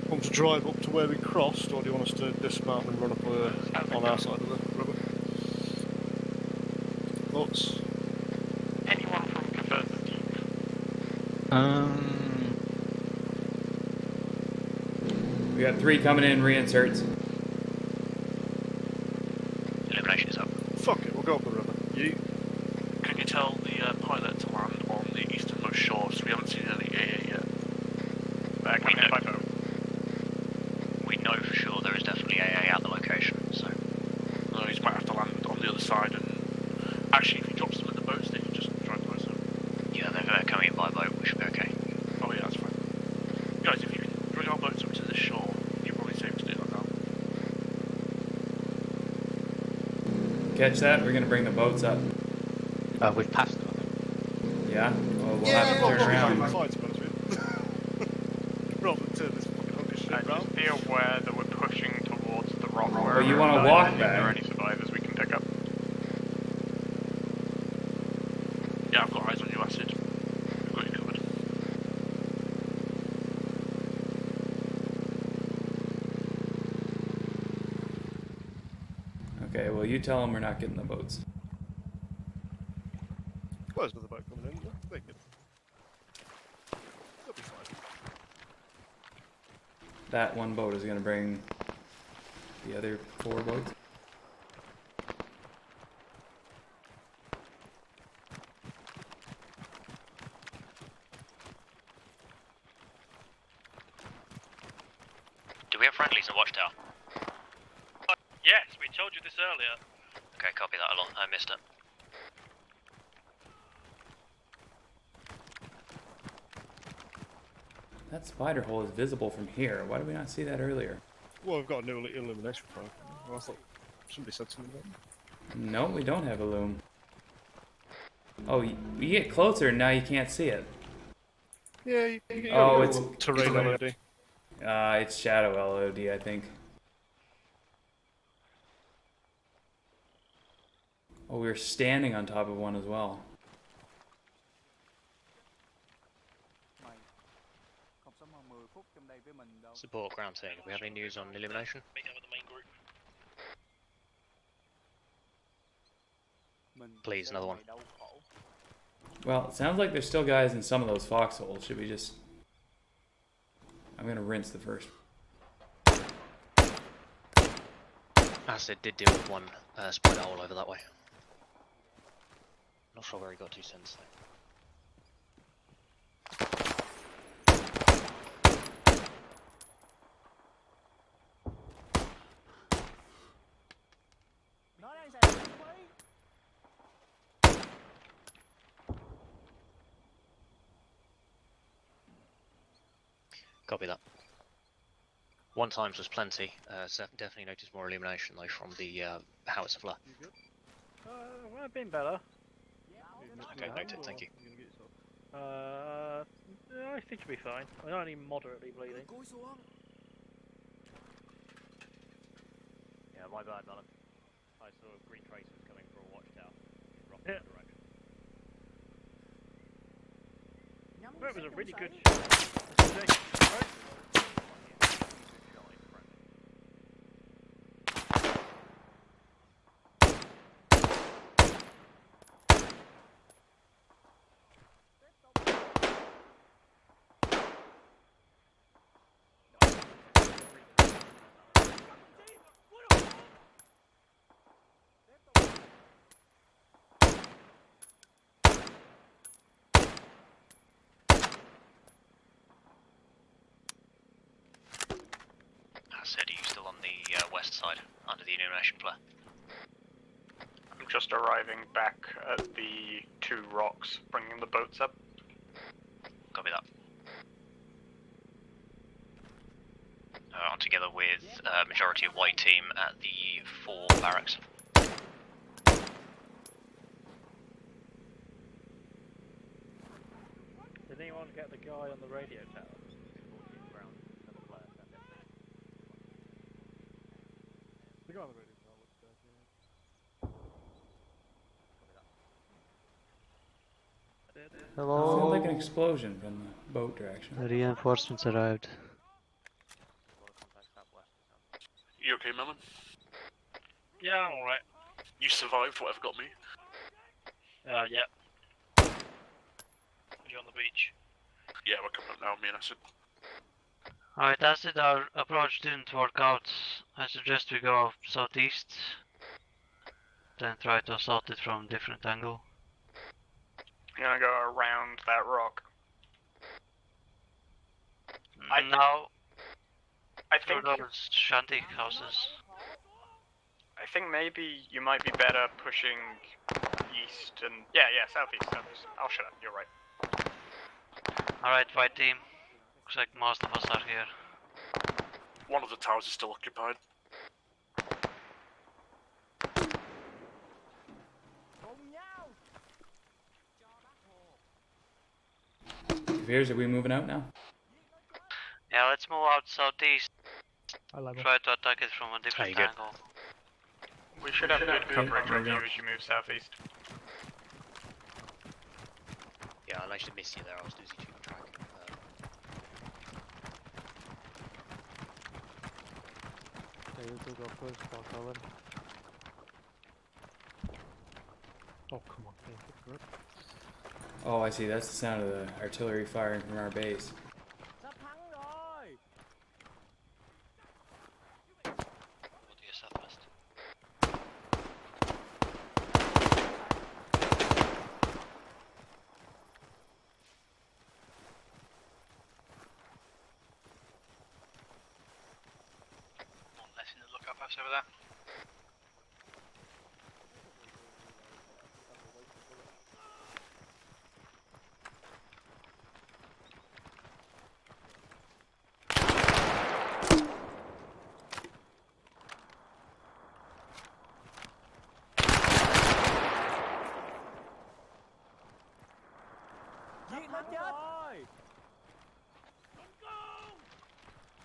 Speaker 13: Want to drive up to where we crossed, or do you want us to dismount and run up on our side of the river? Thoughts?
Speaker 14: Anyone from further deep?
Speaker 11: We got 3 coming in, reinserts.
Speaker 9: Illumination is up.
Speaker 13: Fuck it, we'll go up the river. You?
Speaker 7: Can you tell the pilot to land on the easternmost shore, so we haven't seen any AA yet?
Speaker 14: Coming in by boat.
Speaker 9: We know for sure there is definitely AA at the location, so...
Speaker 7: No, he might have to land on the other side and... Actually, if he drops them in the boats, they can just try and close them.
Speaker 9: Yeah, they're coming in by boat, we should be okay.
Speaker 7: Oh yeah, that's fine. Guys, if you can bring our boats up to the shore, you're probably safe to do that now.
Speaker 11: Catch that? We're gonna bring the boats up.
Speaker 3: We've passed them, I think.
Speaker 11: Yeah? Well, we'll have to turn around.
Speaker 13: Fight, to be honest with you. Rather than turn this fucking hunk of shit around.
Speaker 14: Just be aware that we're pushing towards the rock.
Speaker 11: Oh, you want to walk
Speaker 14: If there are
Speaker 11: back?
Speaker 14: any survivors we can pick up.
Speaker 7: Yeah, I've got eyes on you, Acid. We've got you covered.
Speaker 11: Okay, well, you tell them we're not getting the boats.
Speaker 13: Well, there's another boat coming in, isn't there? They're good. They'll be fine.
Speaker 11: That one boat is gonna bring the other 4 boats.
Speaker 9: Do we have friendlies in Watchtower?
Speaker 2: Yes, we told you this earlier.
Speaker 9: Okay, copy that a lot. I missed it.
Speaker 11: That spider hole is visible from here. Why did we not see that earlier?
Speaker 13: Well, we've got a new illumination program. Well, I thought somebody said something about it.
Speaker 11: No, we don't have a loom. Oh, you get closer and now you can't see it.
Speaker 13: Yeah, you get
Speaker 11: Oh,
Speaker 13: a
Speaker 11: it's
Speaker 13: little terrain LED.
Speaker 11: It's shadow LOD, I think. Oh, we were standing on top of one as well.
Speaker 3: Support ground team. Do we have any news on illumination? Please, another one.
Speaker 11: Well, it sounds like there's still guys in some of those foxholes. Should we just... I'm gonna rinse the first.
Speaker 3: Acid did deal with one spider hole over that way. Not sure where he got to since though. Copy that. 1 times was plenty. Definitely noticed more illumination though from the howitzer flare.
Speaker 2: Might have been better.
Speaker 3: Okay, noted. Thank you.
Speaker 2: I think you'll be fine. I'm only moderately bleeding.
Speaker 3: Yeah, my bad, Melon. I saw green tracers coming for a watchtower in rough
Speaker 2: Yeah.
Speaker 3: direction.
Speaker 2: That was a really good shot. Right?
Speaker 9: Acid, are you still on the west side, under the illumination flare?
Speaker 14: I'm just arriving back at the 2 rocks, bringing the boats up.
Speaker 9: Copy that. I'm together with majority of white team at the 4 barracks.
Speaker 2: Did anyone get the guy on the radio tower?
Speaker 13: The guy on the radio tower looks dead, yeah.
Speaker 5: Hello?
Speaker 11: Sounds like an explosion from the boat direction.
Speaker 5: The reinforcements arrived.
Speaker 7: You okay, Melon?
Speaker 2: Yeah, I'm alright.
Speaker 7: You survived whatever got me?
Speaker 2: Yeah.
Speaker 9: You on the beach?
Speaker 7: Yeah, we're coming up now, me and Acid.
Speaker 5: Alright, Acid, our approach didn't work out. I suggest we go southeast. Then try to assault it from a different angle.
Speaker 14: I'm gonna go around that rock.
Speaker 5: No.
Speaker 14: I
Speaker 5: Through
Speaker 14: think
Speaker 5: those shanty houses.
Speaker 14: I think maybe you might be better pushing east and yeah, southeast. I'll shut up. You're right.
Speaker 5: Alright, white team. Looks like most of us are here.
Speaker 7: One of the towers is still occupied.
Speaker 11: Veers, are we moving out now?
Speaker 5: Yeah, let's move out southeast.
Speaker 13: Try
Speaker 5: to attack it from a different angle.
Speaker 14: We should have good coverage
Speaker 11: there
Speaker 14: of
Speaker 11: we
Speaker 14: you
Speaker 11: go.
Speaker 14: as you move southeast.
Speaker 3: Yeah, I managed to miss you there. I was losing too much track.
Speaker 5: Okay, you two go first, I'll cover.
Speaker 13: Oh, come on, man. Get grip.
Speaker 11: Oh, I see. That's the sound of the artillery firing from our base.
Speaker 9: Go to your southwest. Letting the lookout post over there.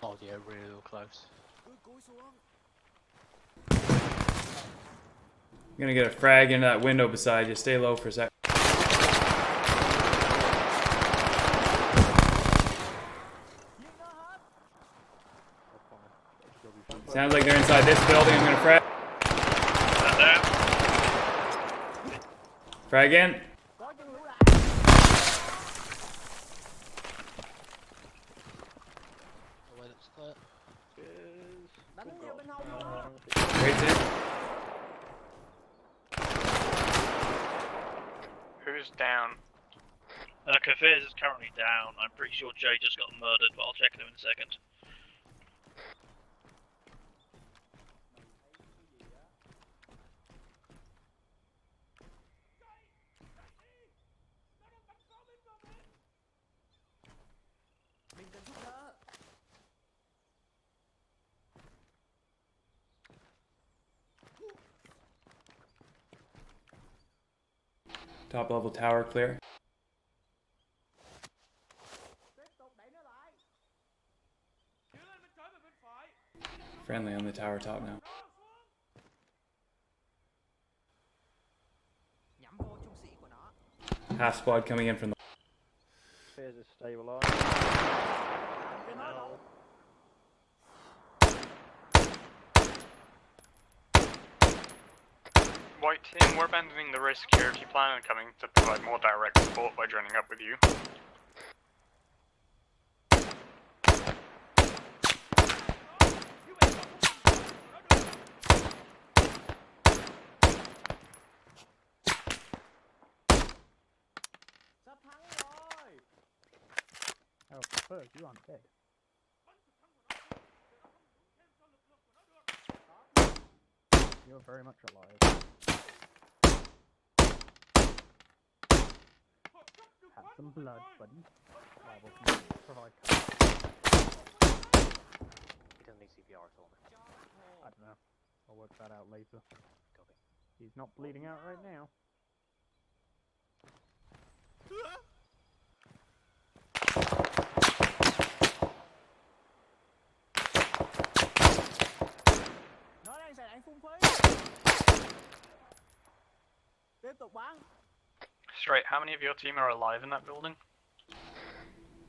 Speaker 3: Oh yeah, real close.
Speaker 11: I'm gonna get a frag into that window beside you. Stay low for a sec. Sounds like they're inside this building. I'm gonna frag. Frag in. Crates in.
Speaker 14: Who's down?
Speaker 2: Kafir is currently down. I'm pretty sure Jay just got murdered, but I'll check him in a second.
Speaker 11: Top level tower clear. Friendly on the tower top now. Half squad coming in from the.
Speaker 6: There's a stabilizer.
Speaker 14: White team, we're abandoning the risk here. If you plan on coming to provide more direct support by joining up with you.
Speaker 4: Oh, first, you aren't dead. You're very much alive. Have some blood, buddy. Liable to provide cover.
Speaker 3: He doesn't need CPR at all.
Speaker 4: I don't know. I'll work that out later. He's not bleeding out right now.
Speaker 14: Straight, how many of your team are alive in that building?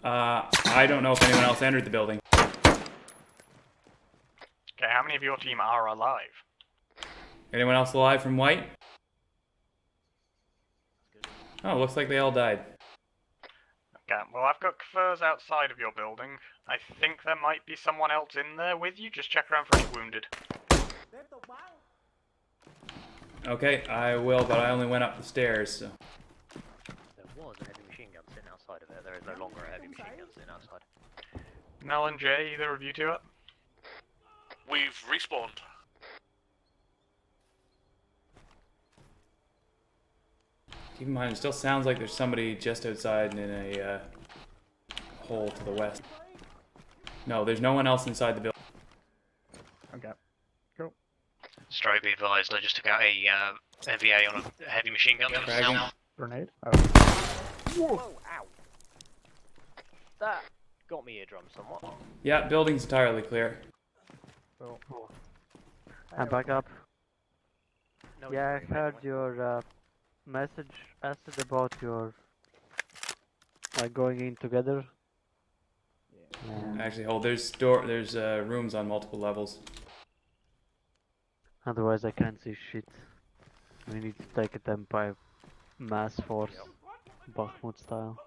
Speaker 11: I don't know if anyone else entered the building.
Speaker 14: Okay, how many of your team are alive?
Speaker 11: Anyone else alive from white? Oh, looks like they all died.
Speaker 14: Okay, well I've got Kfurs outside of your building. I think there might be someone else in there with you. Just check around for any wounded.
Speaker 11: Okay, I will, but I only went up the stairs, so.
Speaker 3: There was a heavy machine gun sitting outside of it. There is no longer a heavy machine gun sitting outside.
Speaker 14: Nell and Jay, either of you two up?
Speaker 7: We've respawned.
Speaker 11: Keep in mind, it still sounds like there's somebody just outside in a hole to the west. No, there's no one else inside the building.
Speaker 4: Okay. Cool.
Speaker 9: Straight, be advised, I just took out a MVA on a heavy machine gun.
Speaker 4: Grenade? Oh.
Speaker 3: Whoa, ow. That got me eardrum somewhat.
Speaker 11: Yeah, building's entirely clear.
Speaker 4: Cool.
Speaker 6: I'm back up.
Speaker 3: No,
Speaker 6: Yeah, I heard your message asked about your going in together.
Speaker 11: Actually, hold. There's rooms on multiple levels.
Speaker 6: Otherwise, I can't see shit. We need to take them by mass force, Bakhmut style.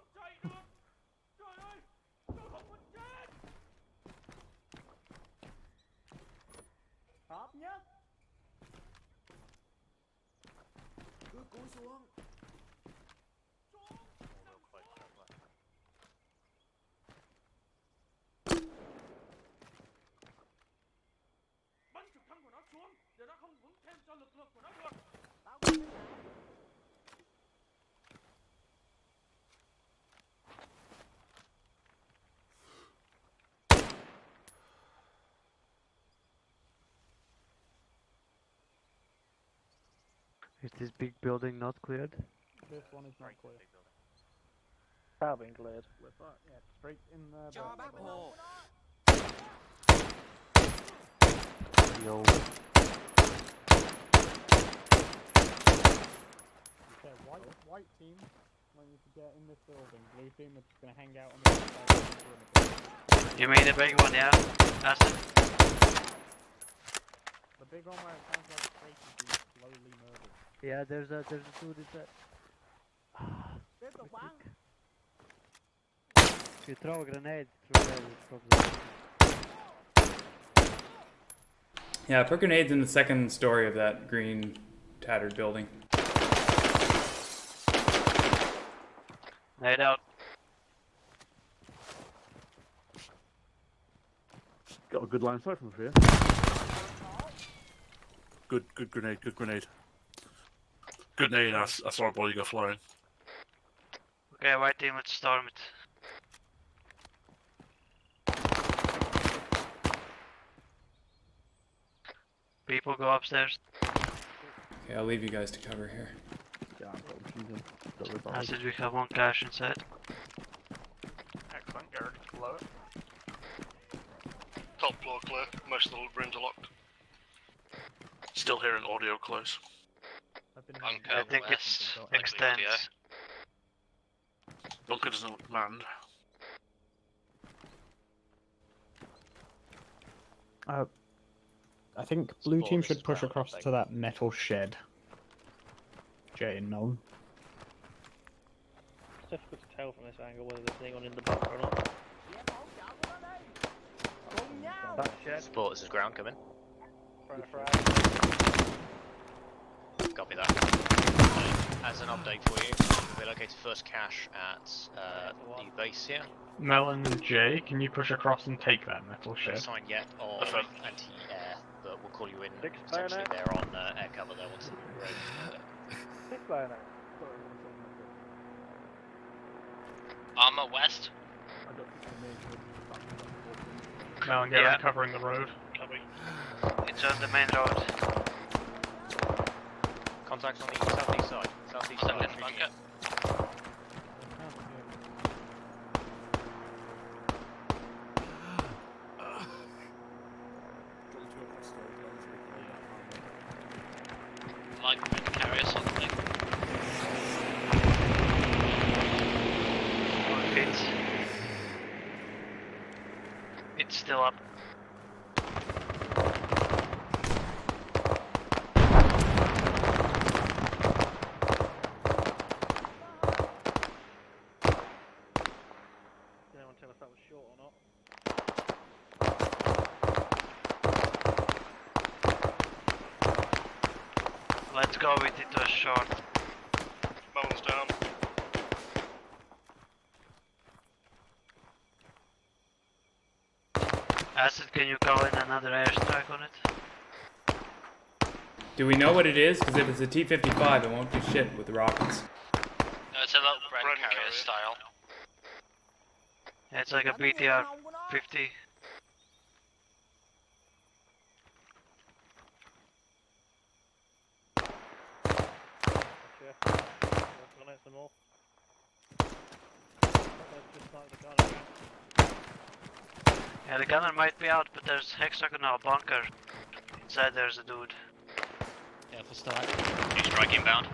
Speaker 6: Is this big building not cleared?
Speaker 4: This one is not clear. Car being cleared. Yeah, straight in there.
Speaker 6: Yo.
Speaker 4: Okay, white team, want you to get in this building. Blue team are just gonna hang out on the outside.
Speaker 5: You mean the big one, yeah? That's it.
Speaker 4: The big one where it sounds like Tracy being slowly murdered.
Speaker 6: Yeah, there's a dude inside. If you throw a grenade through there, it drops out.
Speaker 11: Yeah, put grenades in the second story of that green tattered building.
Speaker 5: Laid out.
Speaker 10: Got a good line of sight from here.
Speaker 7: Good grenade, good grenade. Good nade, I saw a body go flying.
Speaker 5: Okay, white team, let's storm it. People go upstairs.
Speaker 11: Okay, I'll leave you guys to cover here.
Speaker 10: Yeah, I've got machine gun. Got the
Speaker 5: I said we have one cache inside.
Speaker 14: Excellent, get ready to blow it.
Speaker 7: Top floor clear, most of the rooms are locked. Still hearing audio close.
Speaker 5: I think it's extends.
Speaker 7: Bunker doesn't land.
Speaker 4: I think blue team should push across to that metal shed. Jay and Nolan.
Speaker 2: It's difficult to tell from this angle whether there's anyone in the bunker or not.
Speaker 4: That shed.
Speaker 3: Sport, this is ground coming. Copy that. As an update for you, we located first cache at the base here.
Speaker 4: Mel and Jay, can you push across and take that metal
Speaker 3: No
Speaker 4: shed?
Speaker 3: sign yet of anti-air, but we'll call you in. Potentially they're on air cover there once we're ready.
Speaker 9: Armor west.
Speaker 4: Mel and Gary covering the road.
Speaker 2: Copy.
Speaker 5: It's on the main road.
Speaker 3: Contact on the southeast side. Southeast side.
Speaker 9: Bunker. Like we're going to carry us on the thing.
Speaker 5: It's still up.
Speaker 2: Did anyone tell us that was short or not?
Speaker 5: Let's go with it was short.
Speaker 7: Melon's down.
Speaker 5: Acid, can you go in another airstrike on it?
Speaker 11: Do we know what it is? Because if it's a T-55, it won't do shit with the rockets.
Speaker 9: No, it's a little Bren carrier style.
Speaker 5: Yeah, it's like a BTR 50.
Speaker 2: Working on it some more. Just like the gunner.
Speaker 5: Yeah, the gunner might be out, but there's hexagonal bunker. Inside there's a dude.
Speaker 9: Yeah, for start. New strike inbound.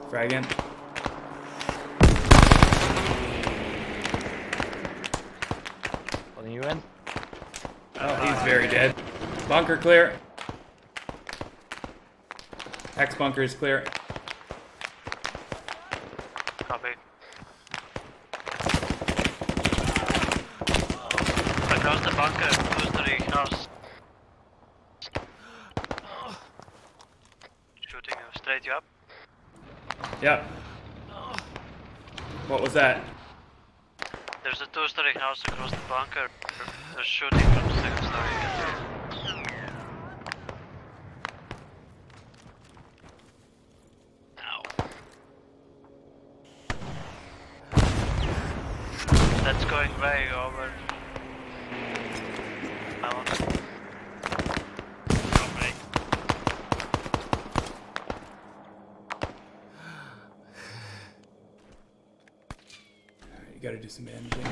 Speaker 11: Frag in.
Speaker 6: Pulling you in.
Speaker 11: Oh, he's very dead. Bunker clear. Hex bunker is clear.
Speaker 5: Copy. Across the bunker, close to the house. Shooting straight you up.
Speaker 11: Yep. What was that?
Speaker 5: There's a two-story house across the bunker. They're shooting from the second story. That's going way over.
Speaker 11: You gotta do some bandaging.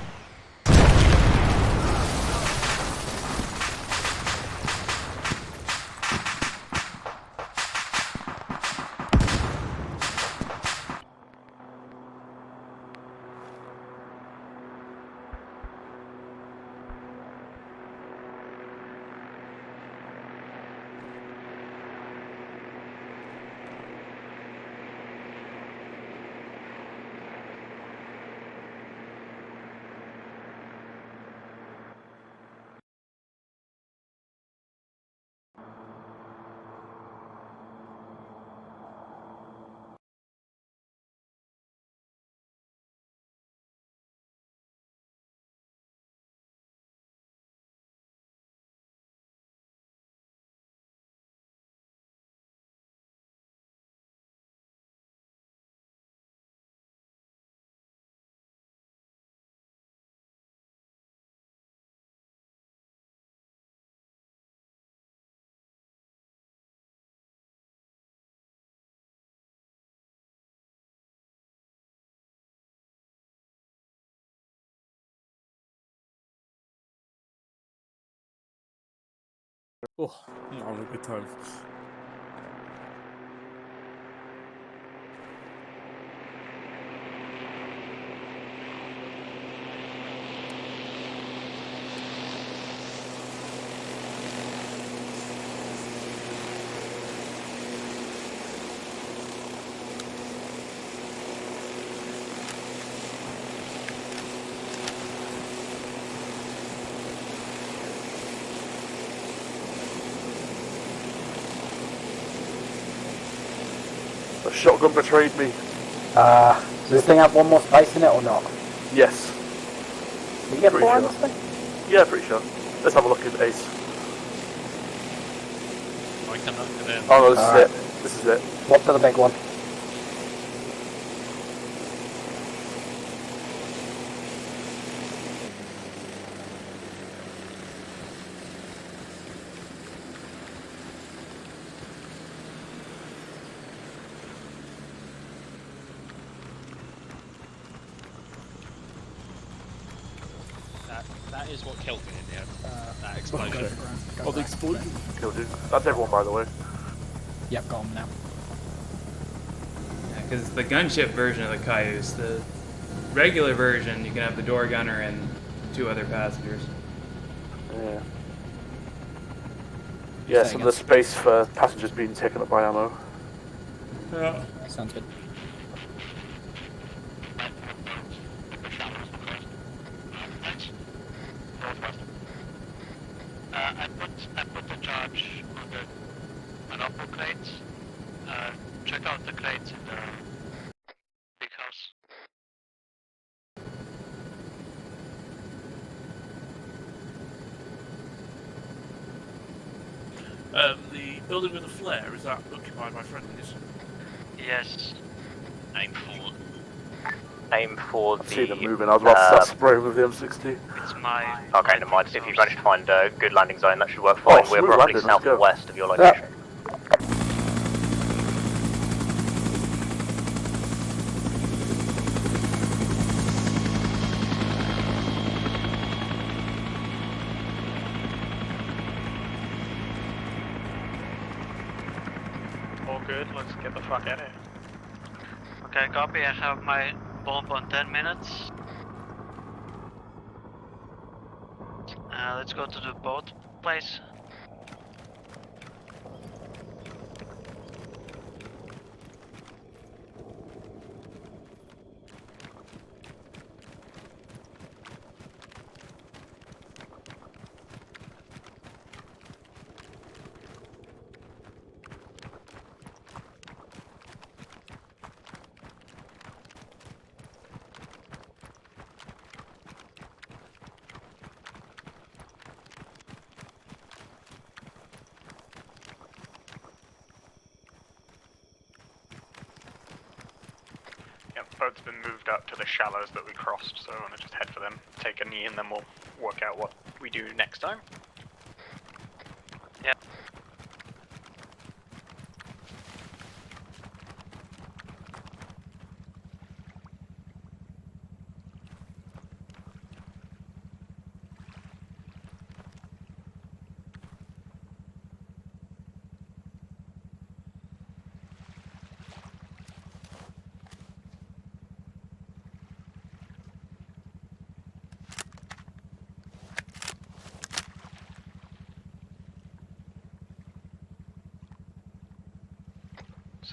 Speaker 13: Oh, I'm having a good time. The shotgun betrayed me.
Speaker 8: Does this thing have one more space in it or not?
Speaker 13: Yes.
Speaker 8: Did you get
Speaker 13: Pretty
Speaker 8: four in
Speaker 13: sure.
Speaker 8: this thing?
Speaker 13: Yeah, pretty sure. Let's have a look at Ace. Oh no, this is it. This is it.
Speaker 8: What's the big one?
Speaker 15: That is what killed me in the end. That explosion.
Speaker 13: Okay. Oh, the explosion killed you. That's everyone, by the way.
Speaker 8: Yep, got 'em now.
Speaker 11: Yeah, because it's the gunship version of the Cayuse. The regular version, you can have the door gunner and 2 other passengers.
Speaker 13: Yeah. Yeah, some of the space for passengers being taken up by ammo.
Speaker 11: Yeah.
Speaker 8: Sounds good.
Speaker 5: I put the charge on the monopoly crates. Check out the crates in the big house.
Speaker 7: The building with the flare, is that occupied by friendlies?
Speaker 5: Yes.
Speaker 9: Aim for the...
Speaker 13: I've seen them moving. I was about to start spraying with the M60.
Speaker 5: It's my...
Speaker 9: Okay, never mind. If you've managed to find a good landing zone, that should work fine. We're
Speaker 13: smooth
Speaker 9: probably
Speaker 13: landing, let's go.
Speaker 9: southwest of your location.
Speaker 14: All good, let's get the fuck out of here.
Speaker 5: Okay, copy. I have my bomb on 10 minutes. Let's go to the boat place.
Speaker 14: Yep, boat's been moved up to the shallows that we crossed, so I want to just head for them, take a knee, and then we'll work out what we do next time.
Speaker 5: Yeah.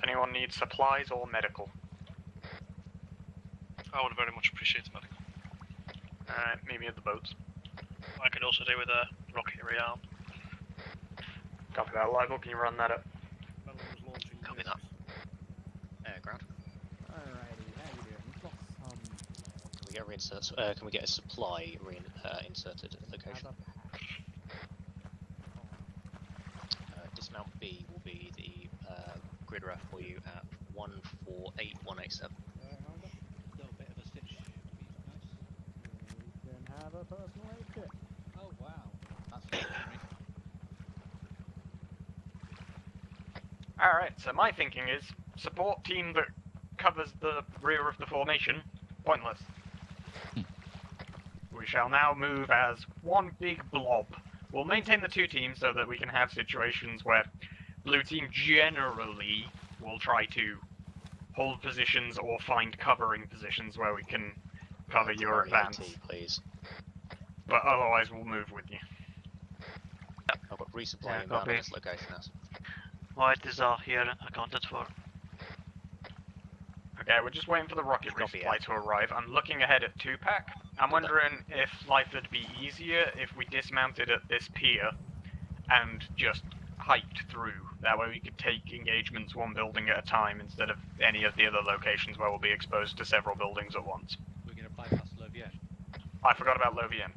Speaker 14: anyone needs supplies or medical.
Speaker 7: I would very much appreciate the medical.
Speaker 14: Alright, meet me at the boats.
Speaker 9: I could also do with a rocket rearm.
Speaker 14: Copy that, Libel, can you run that up?
Speaker 9: Copy that. Ground.
Speaker 4: Alrighty, how you doing? We've got some...
Speaker 3: Can we get can we get a supply inserted at the location? Dismount B will be the grid ref for you at 148187.
Speaker 15: Little bit of a stitch. Nice.
Speaker 4: You can have a personal aid kit.
Speaker 15: Oh wow, that's very
Speaker 14: Alright, so my thinking is, support team that covers the rear of the formation, pointless. We shall now move as one big blob. We'll maintain the two teams so that we can have situations where blue team generally will try to hold positions or find covering positions where we can cover your advance.
Speaker 3: Please.
Speaker 14: But otherwise we'll move with you.
Speaker 3: I've got resupply inbound on this location now.
Speaker 5: White is all here accounted for.
Speaker 14: Okay, we're just waiting for the rocket resupply to arrive. I'm looking ahead at 2-pack. I'm wondering if life would be easier if we dismounted at this pier and just hiked through. That way we could take engagements one building at a time instead of any of the other locations where we'll be exposed to several buildings at once.
Speaker 15: We're going to bypass Lovier.
Speaker 14: I forgot about Lovier.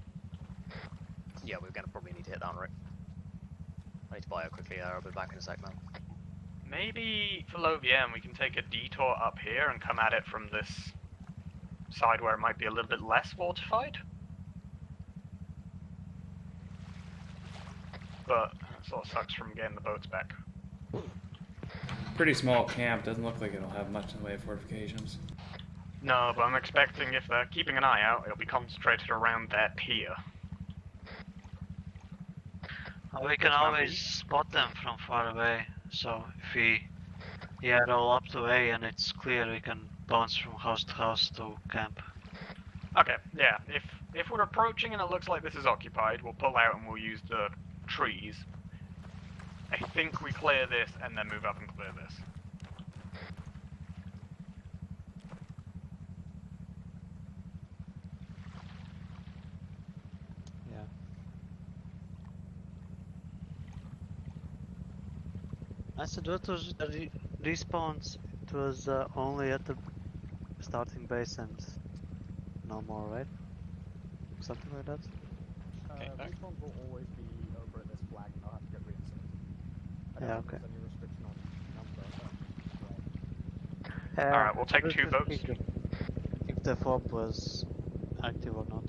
Speaker 3: Yeah, we're going to probably need to hit that route. I need to bio quickly, I'll be back in a sec, man.
Speaker 14: Maybe for Lovier we can take a detour up here and come at it from this side where it might be a little bit less fortified. But it sort of sucks from getting the boats back.
Speaker 11: Pretty small camp, doesn't look like it'll have much in the way of fortifications.
Speaker 14: No, but I'm expecting if they're keeping an eye out, it'll be concentrated around that pier.
Speaker 5: We can always spot them from far away, so if we roll up the way and it's clear, we can bounce from house to house to camp.
Speaker 14: Okay, yeah, if we're approaching and it looks like this is occupied, we'll pull out and we'll use the trees. I think we clear this and then move up and clear this.
Speaker 6: Yeah. I said what was the respawns? It was only at the starting base and no more, right? Something like that?
Speaker 4: Respawns will always be over at this flag and they'll have to get reinserted. I don't
Speaker 6: Yeah,
Speaker 4: think
Speaker 6: okay.
Speaker 4: there's any restriction on number, but...
Speaker 14: Alright, we'll take
Speaker 6: I was
Speaker 14: 2
Speaker 6: just
Speaker 14: boats.
Speaker 6: thinking if the fob was active or not.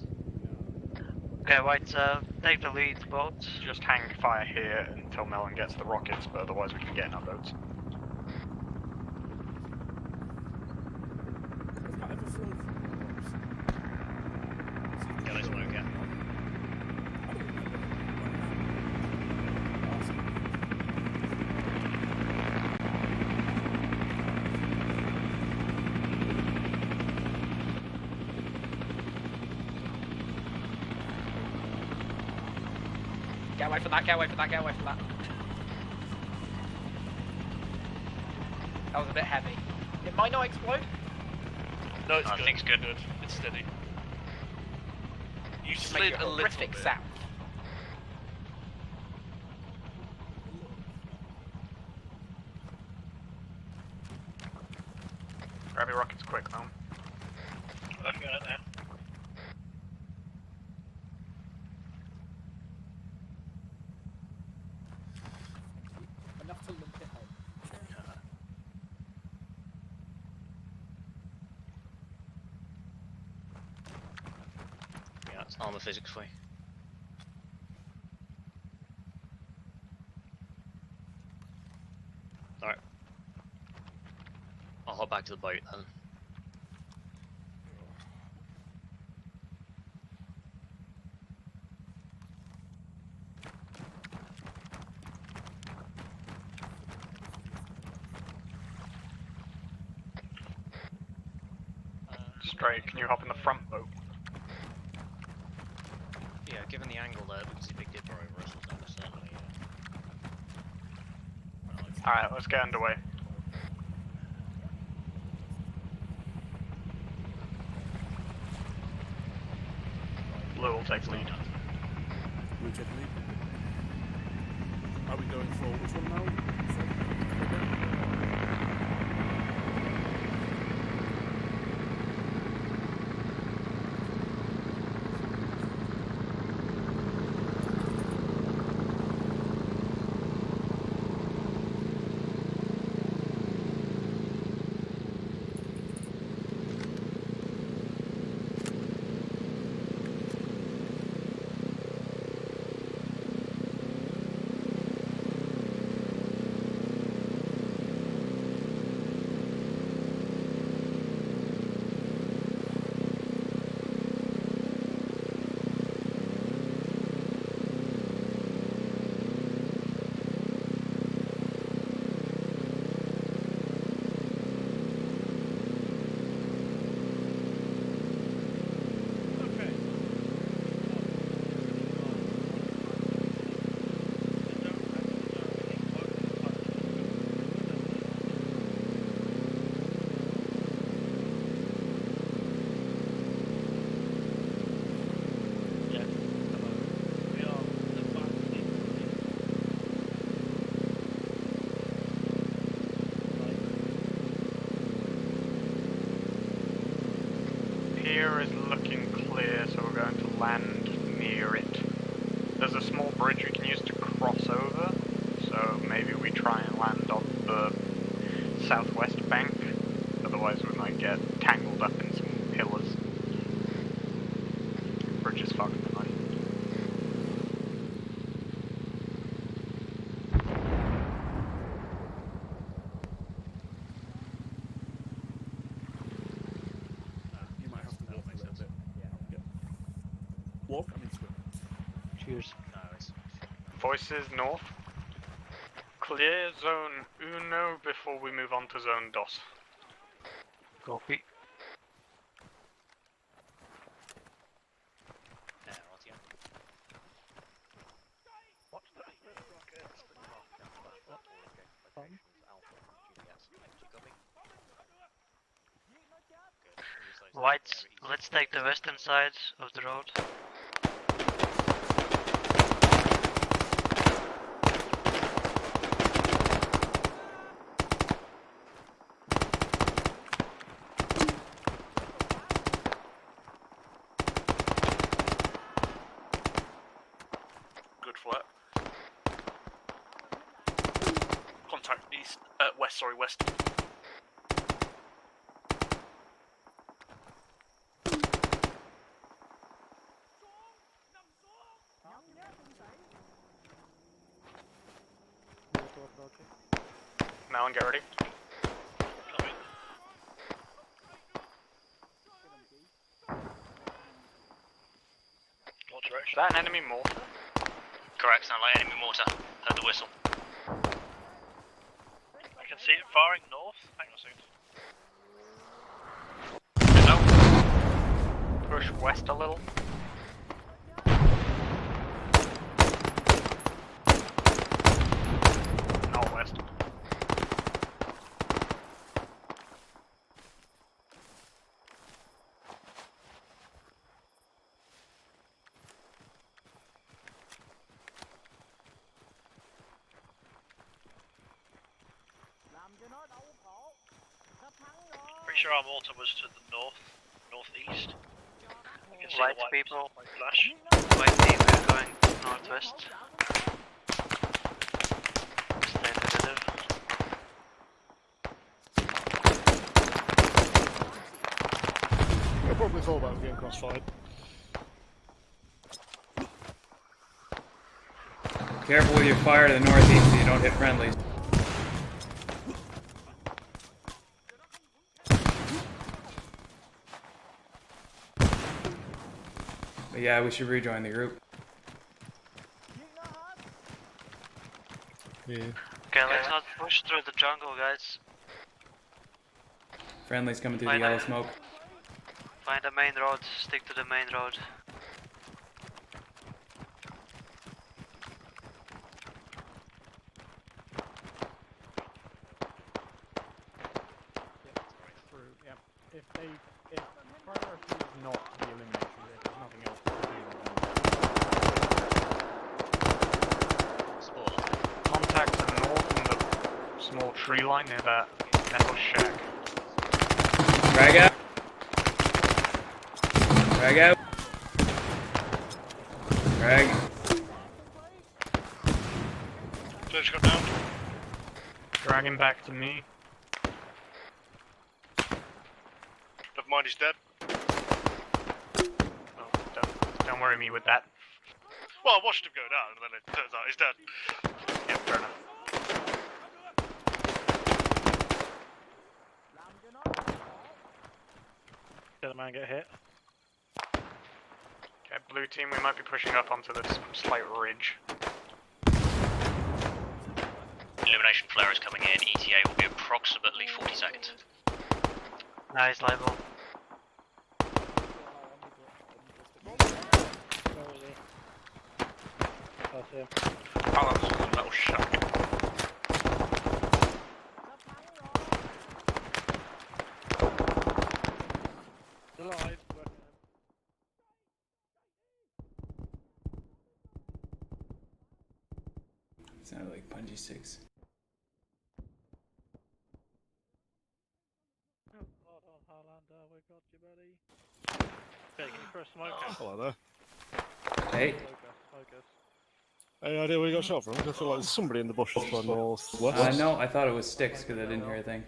Speaker 5: Okay, White, take the lead boat.
Speaker 14: Just hang fire here until Melon gets the rockets, but otherwise we can get in our boats.
Speaker 9: Get this one again.
Speaker 12: Get away from that, get away from that, get away from that. That was a bit heavy. It might not explode.
Speaker 7: No, it's
Speaker 9: I
Speaker 7: good.
Speaker 9: think it's good.
Speaker 7: It's steady. You
Speaker 12: Just make
Speaker 7: slid
Speaker 12: it
Speaker 7: a little
Speaker 12: horrific
Speaker 7: bit.
Speaker 12: sound.
Speaker 14: Grab your rockets quick, Melon.
Speaker 9: Working on it now.
Speaker 8: Enough to limp it home.
Speaker 3: Yeah, it's armor physics for you. Alright. I'll hop back to the boat then.
Speaker 14: Straight, can you hop in the front boat?
Speaker 3: Yeah, given the angle there, we can see Big Dipper over us, so certainly.
Speaker 14: Alright, let's get underway. will take the lead.
Speaker 13: We'll take the lead. Are we going for which one now?
Speaker 14: Pier is looking clear, so we're going to land near it. There's a small bridge we can use to cross over, so maybe we try and land on the southwest bank, otherwise we might get tangled up in some pillars. Bridge is fucked tonight.
Speaker 13: You might have to walk a little bit. Yeah. Walk, I mean swim.
Speaker 6: Cheers.
Speaker 14: Voices north. Clear zone uno before we move on to zone dos.
Speaker 5: Copy. Whites, let's take the western side of the road.
Speaker 7: Good flat. Contact east, west, sorry, west.
Speaker 14: Malin, get ready.
Speaker 9: What direction?
Speaker 14: Is that an enemy mortar?
Speaker 9: Correct, sound like enemy mortar. Heard the whistle.
Speaker 2: I can see it firing north. Hang on a second.
Speaker 14: Push west a little. Northwest.
Speaker 2: Pretty sure our mortar was to the northeast. You can see
Speaker 5: White
Speaker 2: the white
Speaker 5: people.
Speaker 2: white flash.
Speaker 5: White team, we're going northwest. Stay together.
Speaker 13: I probably thought about getting crossfired.
Speaker 11: Careful with your fire to the northeast so you don't hit friendlies. But yeah, we should rejoin the group.
Speaker 13: Yeah.
Speaker 5: Okay, let's not push through the jungle, guys.
Speaker 11: Friendlies coming through the yellow smoke.
Speaker 5: Find the main road, stick to the main road.
Speaker 4: Through, yep. If priority is not the elimination, if there's nothing else to do, then
Speaker 14: small tree line near that metal shack.
Speaker 11: Frag out. Frag out. Frag.
Speaker 13: Fish got down.
Speaker 14: Drag him back to me.
Speaker 13: Never mind, he's dead.
Speaker 14: Oh, don't worry me with that.
Speaker 13: Well, I watched him go down, and then it turns out he's dead.
Speaker 14: Yeah, fair enough.
Speaker 2: Did the man get hit?
Speaker 14: Okay, blue team, we might be pushing up onto this slight ridge.
Speaker 9: Illumination flare is coming in. ETA will be approximately 40 seconds.
Speaker 5: Nice level.
Speaker 2: Where is he? That's him.
Speaker 7: Oh, that's a metal shack.
Speaker 2: He's alive.
Speaker 11: Sounded like Punji 6.
Speaker 2: Hold on, Highlander, we got you, buddy. Okay, can you throw a smoke out?
Speaker 13: Hello there.
Speaker 11: Hey.
Speaker 2: Smoke us.
Speaker 13: Any idea where you got shot from? I feel like there's somebody in the bushes to the northwest.
Speaker 11: No, I thought it was sticks because I didn't hear a thing.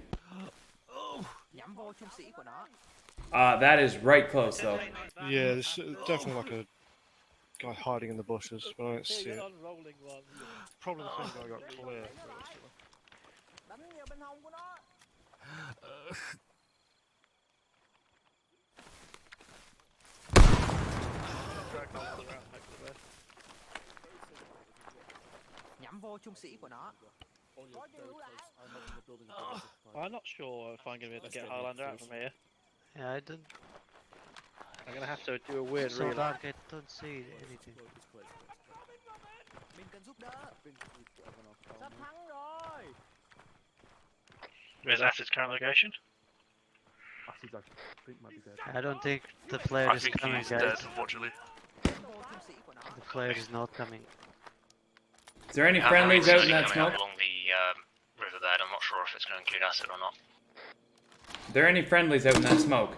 Speaker 11: That is right close though.
Speaker 13: Yeah, there's definitely like a guy hiding in the bushes, but I don't see it. Probably the same guy got clear.
Speaker 2: Drag Highlander out, hope for the best. I'm not sure if I'm going to be able to get Highlander out from here.
Speaker 5: Yeah, I don't.
Speaker 2: I'm going to have to do a weird
Speaker 6: So
Speaker 2: relay.
Speaker 6: dark, I don't see anything.
Speaker 2: Where's Acid's current location?
Speaker 6: I don't think the flare
Speaker 7: I
Speaker 6: is
Speaker 7: think
Speaker 6: coming,
Speaker 7: he's
Speaker 6: guys.
Speaker 7: dead, unfortunately.
Speaker 6: The flare is not coming.
Speaker 11: Is there any friendlies out in that
Speaker 9: coming
Speaker 11: smoke?
Speaker 9: up along the river there. I'm not sure if it's going to include acid or not.
Speaker 11: Are there any friendlies out in that smoke?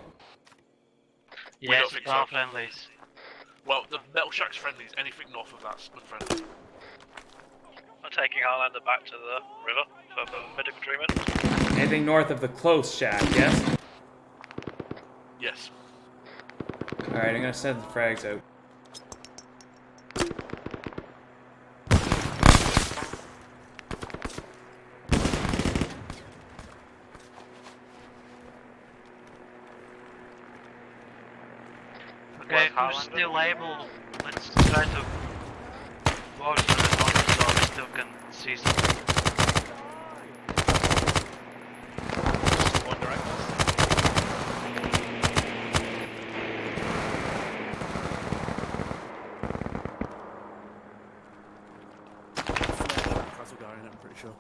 Speaker 7: We don't
Speaker 5: Yes,
Speaker 7: think
Speaker 5: all
Speaker 7: so.
Speaker 5: friendlies.
Speaker 7: Well, the metal shack's friendlies. Anything north of that's unfriendly.
Speaker 2: I'm taking Highlander back to the river for medical treatment.
Speaker 11: Anything north of the close shack, yes?
Speaker 7: Yes.
Speaker 11: Alright, I'm gonna send the frags out.
Speaker 5: Okay, who's still able? Let's try to walk to the north so we still can see something.
Speaker 2: One direct.
Speaker 10: Castle guy in it, I'm pretty sure.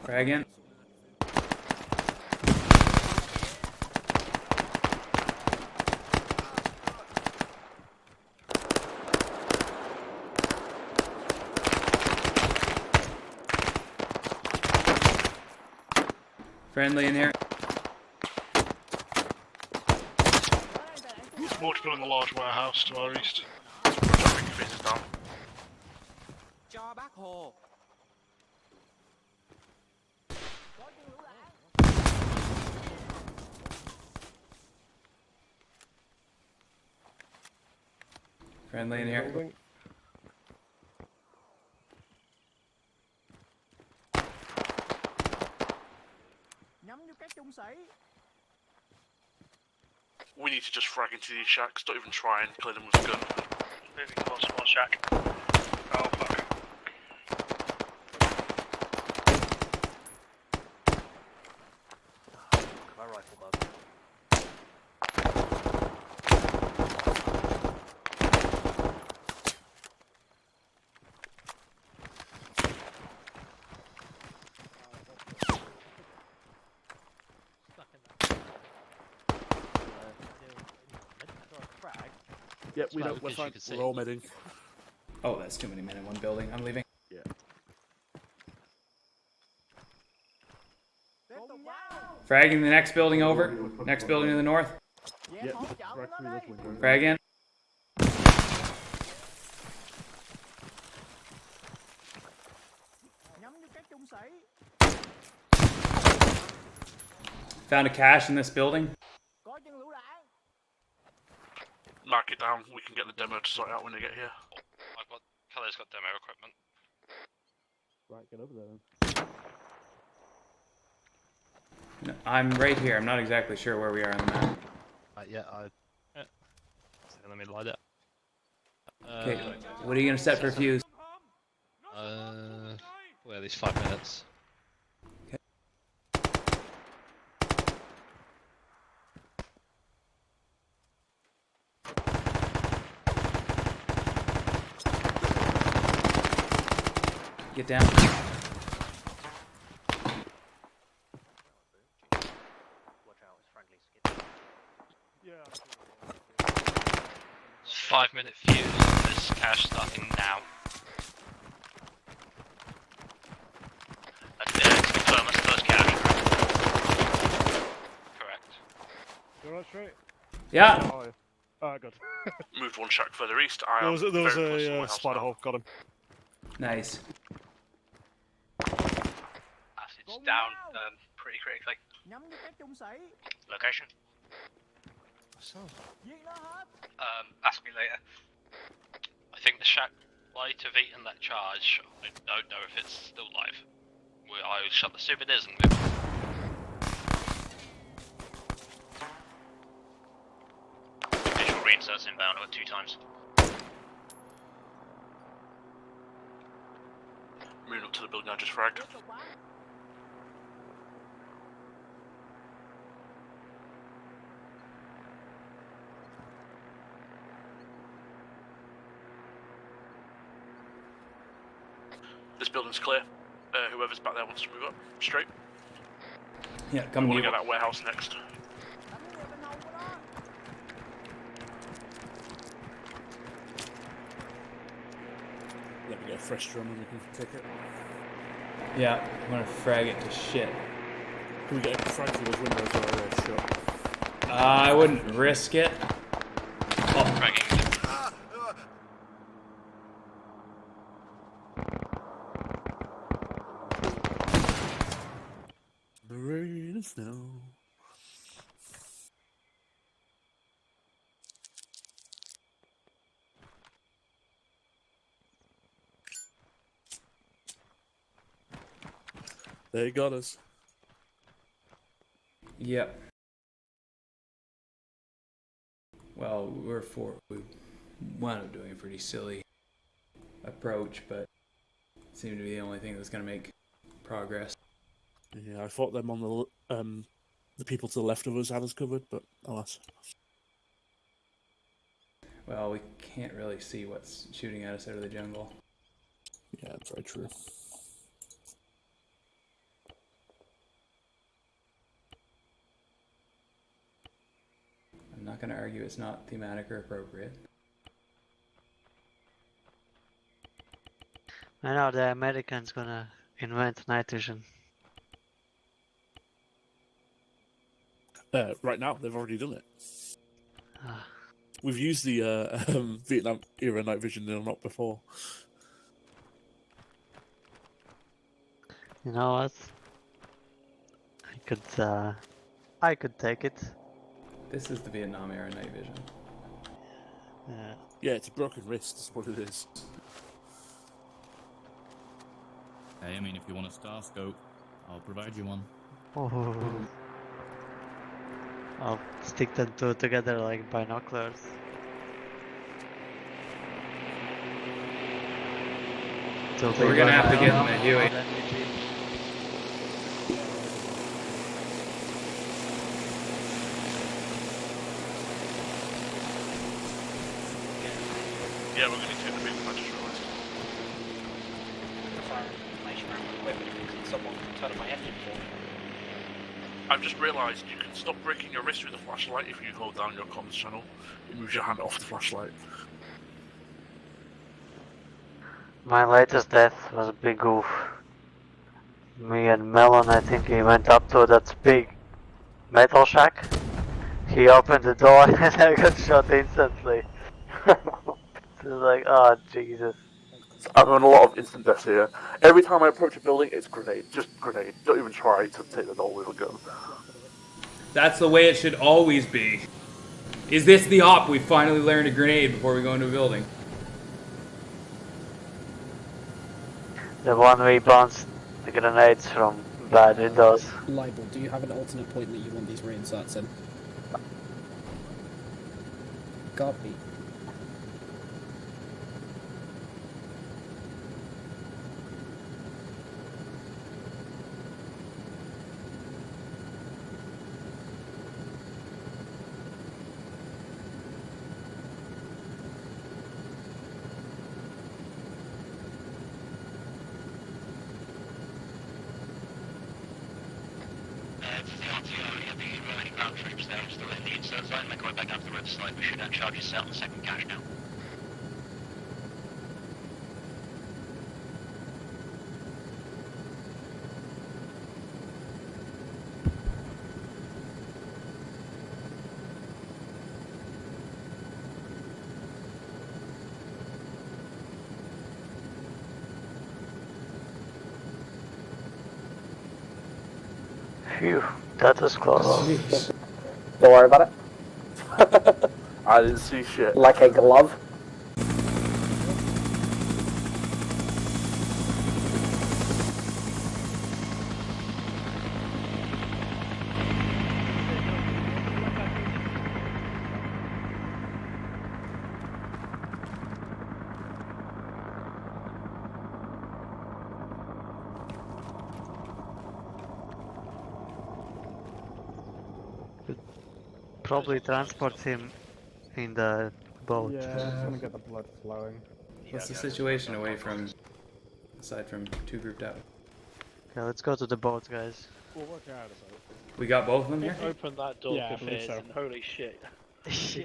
Speaker 11: Frag in. Friendly in here.
Speaker 13: Multiple in the large warehouse to our east.
Speaker 7: Faces down.
Speaker 11: Friendly in here.
Speaker 13: Building.
Speaker 7: We need to just frag into these shacks. Don't even try and kill them with a gun.
Speaker 2: Moving towards one shack. Oh, fuck.
Speaker 10: My rifle bug. Yep, we're fine. We're all medding.
Speaker 11: Oh, that's too many men in one building. I'm leaving.
Speaker 13: Yeah.
Speaker 11: Fragging the next building over. Next building to the north.
Speaker 13: Yep, right through this window.
Speaker 11: Frag in. Found a cache in this building.
Speaker 7: Mark it down. We can get the demo to sort it out when they get here.
Speaker 15: I've got Kelly's got demo equipment.
Speaker 13: Right, get over there then.
Speaker 11: No, I'm right here. I'm not exactly sure where we are on the map.
Speaker 15: So let me light it.
Speaker 11: Okay, what are you gonna set for fuse?
Speaker 15: Well, at least 5 minutes.
Speaker 11: Get down.
Speaker 15: It's 5-minute fuse on this cache starting now.
Speaker 9: To confirm that's the first cache.
Speaker 15: Correct.
Speaker 13: You alright, straight?
Speaker 11: Yeah.
Speaker 13: Oh, good.
Speaker 7: Moved one shack further east. I
Speaker 13: There
Speaker 7: am
Speaker 13: was
Speaker 7: very close to the
Speaker 13: a
Speaker 7: warehouse
Speaker 13: spider
Speaker 7: now.
Speaker 13: hole, got him.
Speaker 11: Nice.
Speaker 9: Acid's down pretty critically. Location? Ask me later.
Speaker 15: I think the shack might have eaten that charge. I don't know if it's still live. I will shut the souvenirs and move on.
Speaker 9: Visual reinserts inbound about 2 times.
Speaker 7: Moving up to the building I just fragged. This building's clear. Whoever's back there wants to move up. Straight.
Speaker 11: Yeah, come
Speaker 7: We
Speaker 11: to
Speaker 7: want
Speaker 11: you.
Speaker 7: to get that warehouse next.
Speaker 13: Let me get a fresh drum and we can take it.
Speaker 11: Yeah, I'm gonna frag it to shit.
Speaker 13: Can we get a frag through those windows that are shut?
Speaker 11: I wouldn't risk it. Oh,
Speaker 15: fragging.
Speaker 13: The rain and snow. They got us.
Speaker 11: Yep. Well, we wound up doing a pretty silly approach, but it seemed to be the only thing that's gonna make progress.
Speaker 13: Yeah, I thought them on the people to the left of us had us covered, but alas.
Speaker 11: Well, we can't really see what's shooting at us out of the jungle.
Speaker 13: Yeah, that's very true.
Speaker 11: I'm not gonna argue it's not thematic or appropriate.
Speaker 6: I know the Americans gonna invent night vision.
Speaker 13: Right now, they've already done it.
Speaker 6: Ah.
Speaker 13: We've used the Vietnam era night vision not before.
Speaker 6: You know what? I could take it.
Speaker 11: This is the Vietnam era night vision.
Speaker 6: Yeah.
Speaker 13: Yeah, it's a broken wrist, is what it is.
Speaker 1: Hey, I mean, if you want a star scope, I'll provide you one.
Speaker 6: Oh. I'll stick the two together like binoculars. So
Speaker 11: We're gonna have to get in the Huey.
Speaker 7: Yeah, we're going to take the big I just realised.
Speaker 12: Fire information around my equipment because someone can turn my engine for me.
Speaker 7: I've just realised you can stop breaking your wrist with a flashlight if you hold down your comms channel. It moves your hand off the flashlight.
Speaker 6: My latest death was a big goof. Me and Melon, I think he went up to that big metal shack. He opened the door and I got shot instantly. It's like, oh Jesus.
Speaker 7: I'm on a lot of instant deaths here. Every time I approach a building, it's grenade. Just grenade. Don't even try to take the door with a gun.
Speaker 11: That's the way it should always be. Is this the op we finally learned a grenade before we go into a building?
Speaker 6: The one we bounced the grenades from bad windows.
Speaker 8: Libel, do you have an alternate point that you want these reinserts in? Copy.
Speaker 9: Ground troops there, still in the insert zone, they're going back down to the riverside. We should have charges set on the second cache now.
Speaker 6: Phew, that was close.
Speaker 10: Don't worry about it.
Speaker 7: I didn't see shit.
Speaker 10: Like a glove.
Speaker 6: Probably transport him in the boat.
Speaker 4: Yeah, I'm gonna get the blood flowing.
Speaker 11: What's the situation away from, aside from two grouped out?
Speaker 6: Okay, let's go to the boat, guys.
Speaker 4: We'll work out about it.
Speaker 11: We got both of them here?
Speaker 2: Open that door,
Speaker 4: Yeah, I believe
Speaker 2: Fizz,
Speaker 4: so.
Speaker 2: and holy shit.
Speaker 6: Yes.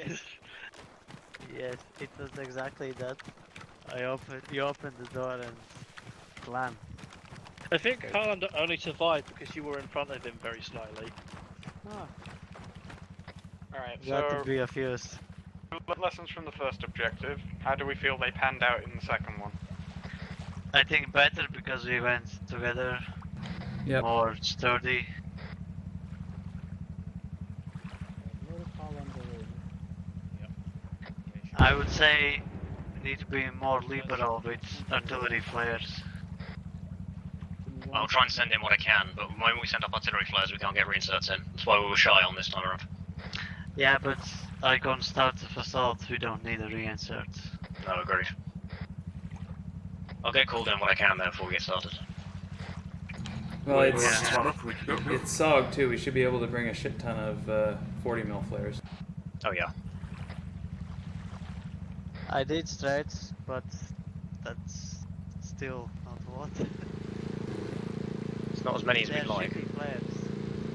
Speaker 6: Yes, it was exactly that. You opened the door and slam.
Speaker 2: I think Carlander only survived because you were in front of him very slightly.
Speaker 6: Ah.
Speaker 14: Alright,
Speaker 6: That
Speaker 14: so
Speaker 6: would be a fuse.
Speaker 14: lessons from the first objective. How do we feel they panned out in the second one?
Speaker 5: I think better because we went together.
Speaker 11: Yep.
Speaker 5: More sturdy. I would say we need to be more liberal with artillery flares.
Speaker 9: I'll try and send in what I can, but when we send up artillery flares, we can't get reinserts in. That's why we were shy on this time around.
Speaker 5: Yeah, but Icon starts of assault, we don't need a reinsert.
Speaker 9: No, agreed. I'll get called in what I can there before we get started.
Speaker 11: Well, it's SOG too. We should be able to bring a shit ton of 40 mil flares.
Speaker 9: Oh yeah.
Speaker 6: I did straights, but that's still not a lot.
Speaker 9: It's not as many as
Speaker 6: They're
Speaker 9: we'd like.
Speaker 6: shitty flares.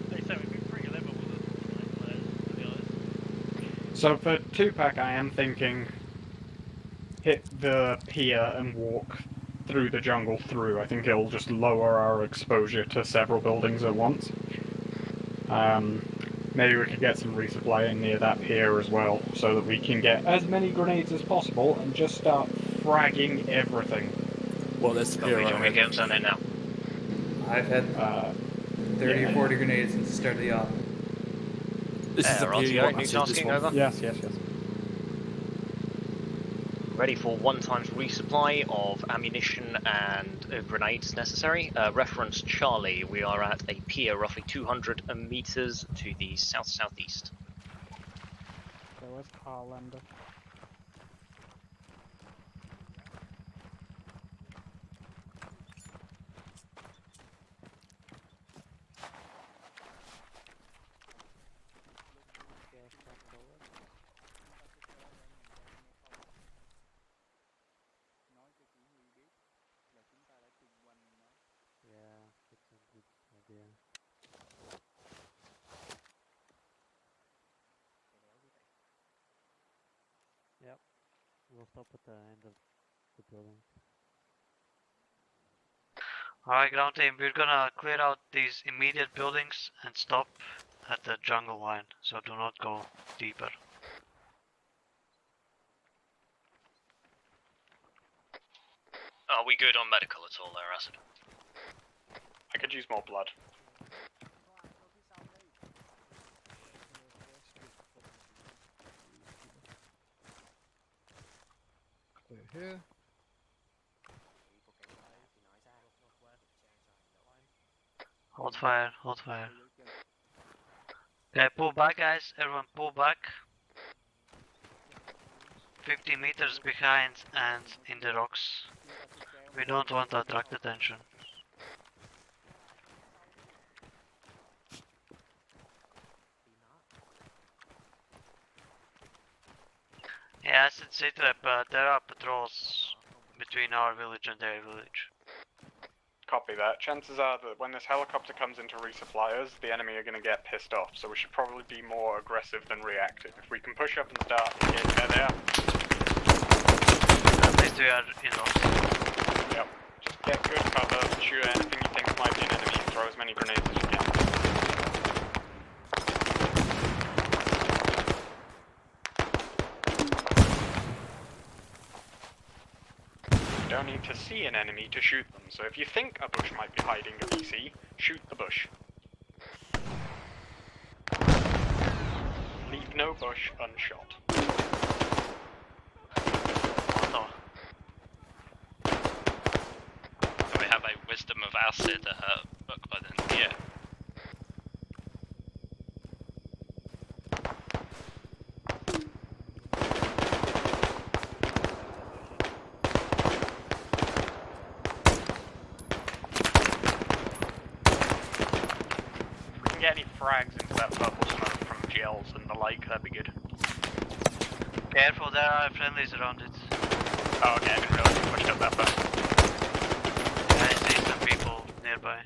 Speaker 2: They said we've been pretty liberal with the flares, to be honest.
Speaker 14: So for 2-pack, I am thinking hit the pier and walk through the jungle through. I think it'll just lower our exposure to several buildings at once. Maybe we could get some resupply in near that pier as well, so that we can get as many grenades as possible and just start fragging everything.
Speaker 10: Well, there's the pier
Speaker 9: Don't we
Speaker 10: right
Speaker 9: get them sent in now?
Speaker 11: I've had 30 or 40 grenades since the start of the op.
Speaker 10: This is the pier you
Speaker 9: RTO,
Speaker 10: want
Speaker 9: new
Speaker 10: us to, this
Speaker 9: tasking
Speaker 10: one.
Speaker 9: over?
Speaker 14: Yes, yes, yes.
Speaker 9: Ready for 1 times resupply of ammunition and grenades necessary. Reference Charlie, we are at a pier roughly 200 meters to the south-southeast.
Speaker 4: So where's Carlander?
Speaker 6: Yeah, that's a good idea. Yep, we'll stop at the end of the building.
Speaker 5: Alright, ground team, we're gonna clear out these immediate buildings and stop at the jungle line, so do not go deeper.
Speaker 9: Are we good on medical at all there, Acid?
Speaker 14: I could use more blood.
Speaker 13: Clear here.
Speaker 5: Hold fire, hold fire. Okay, pull back guys, everyone pull back. 50 meters behind and in the rocks. We don't want to attract attention. Yeah, Acid C-Trap, there are patrols between our village and their village.
Speaker 14: Copy that. Chances are that when this helicopter comes in to resupply us, the enemy are going to get pissed off, so we should probably be more aggressive than reactive. If we can push up and start, okay, there they are.
Speaker 5: At least we are in rocks.
Speaker 14: Yep. Just get good cover, shoot anything you think might be an enemy, and throw as many grenades as you can. You don't need to see an enemy to shoot them, so if you think a bush might be hiding a VC, shoot the bush. Leave no bush unshot.
Speaker 15: Do we have a Wisdom of Acid book by then? Yeah.
Speaker 14: If we can get any frags into that purple smoke from gels and the like, that'd be good.
Speaker 5: Careful, there are friendlies around it.
Speaker 14: Oh, okay, I didn't realize we pushed up that far.
Speaker 5: I see some people nearby.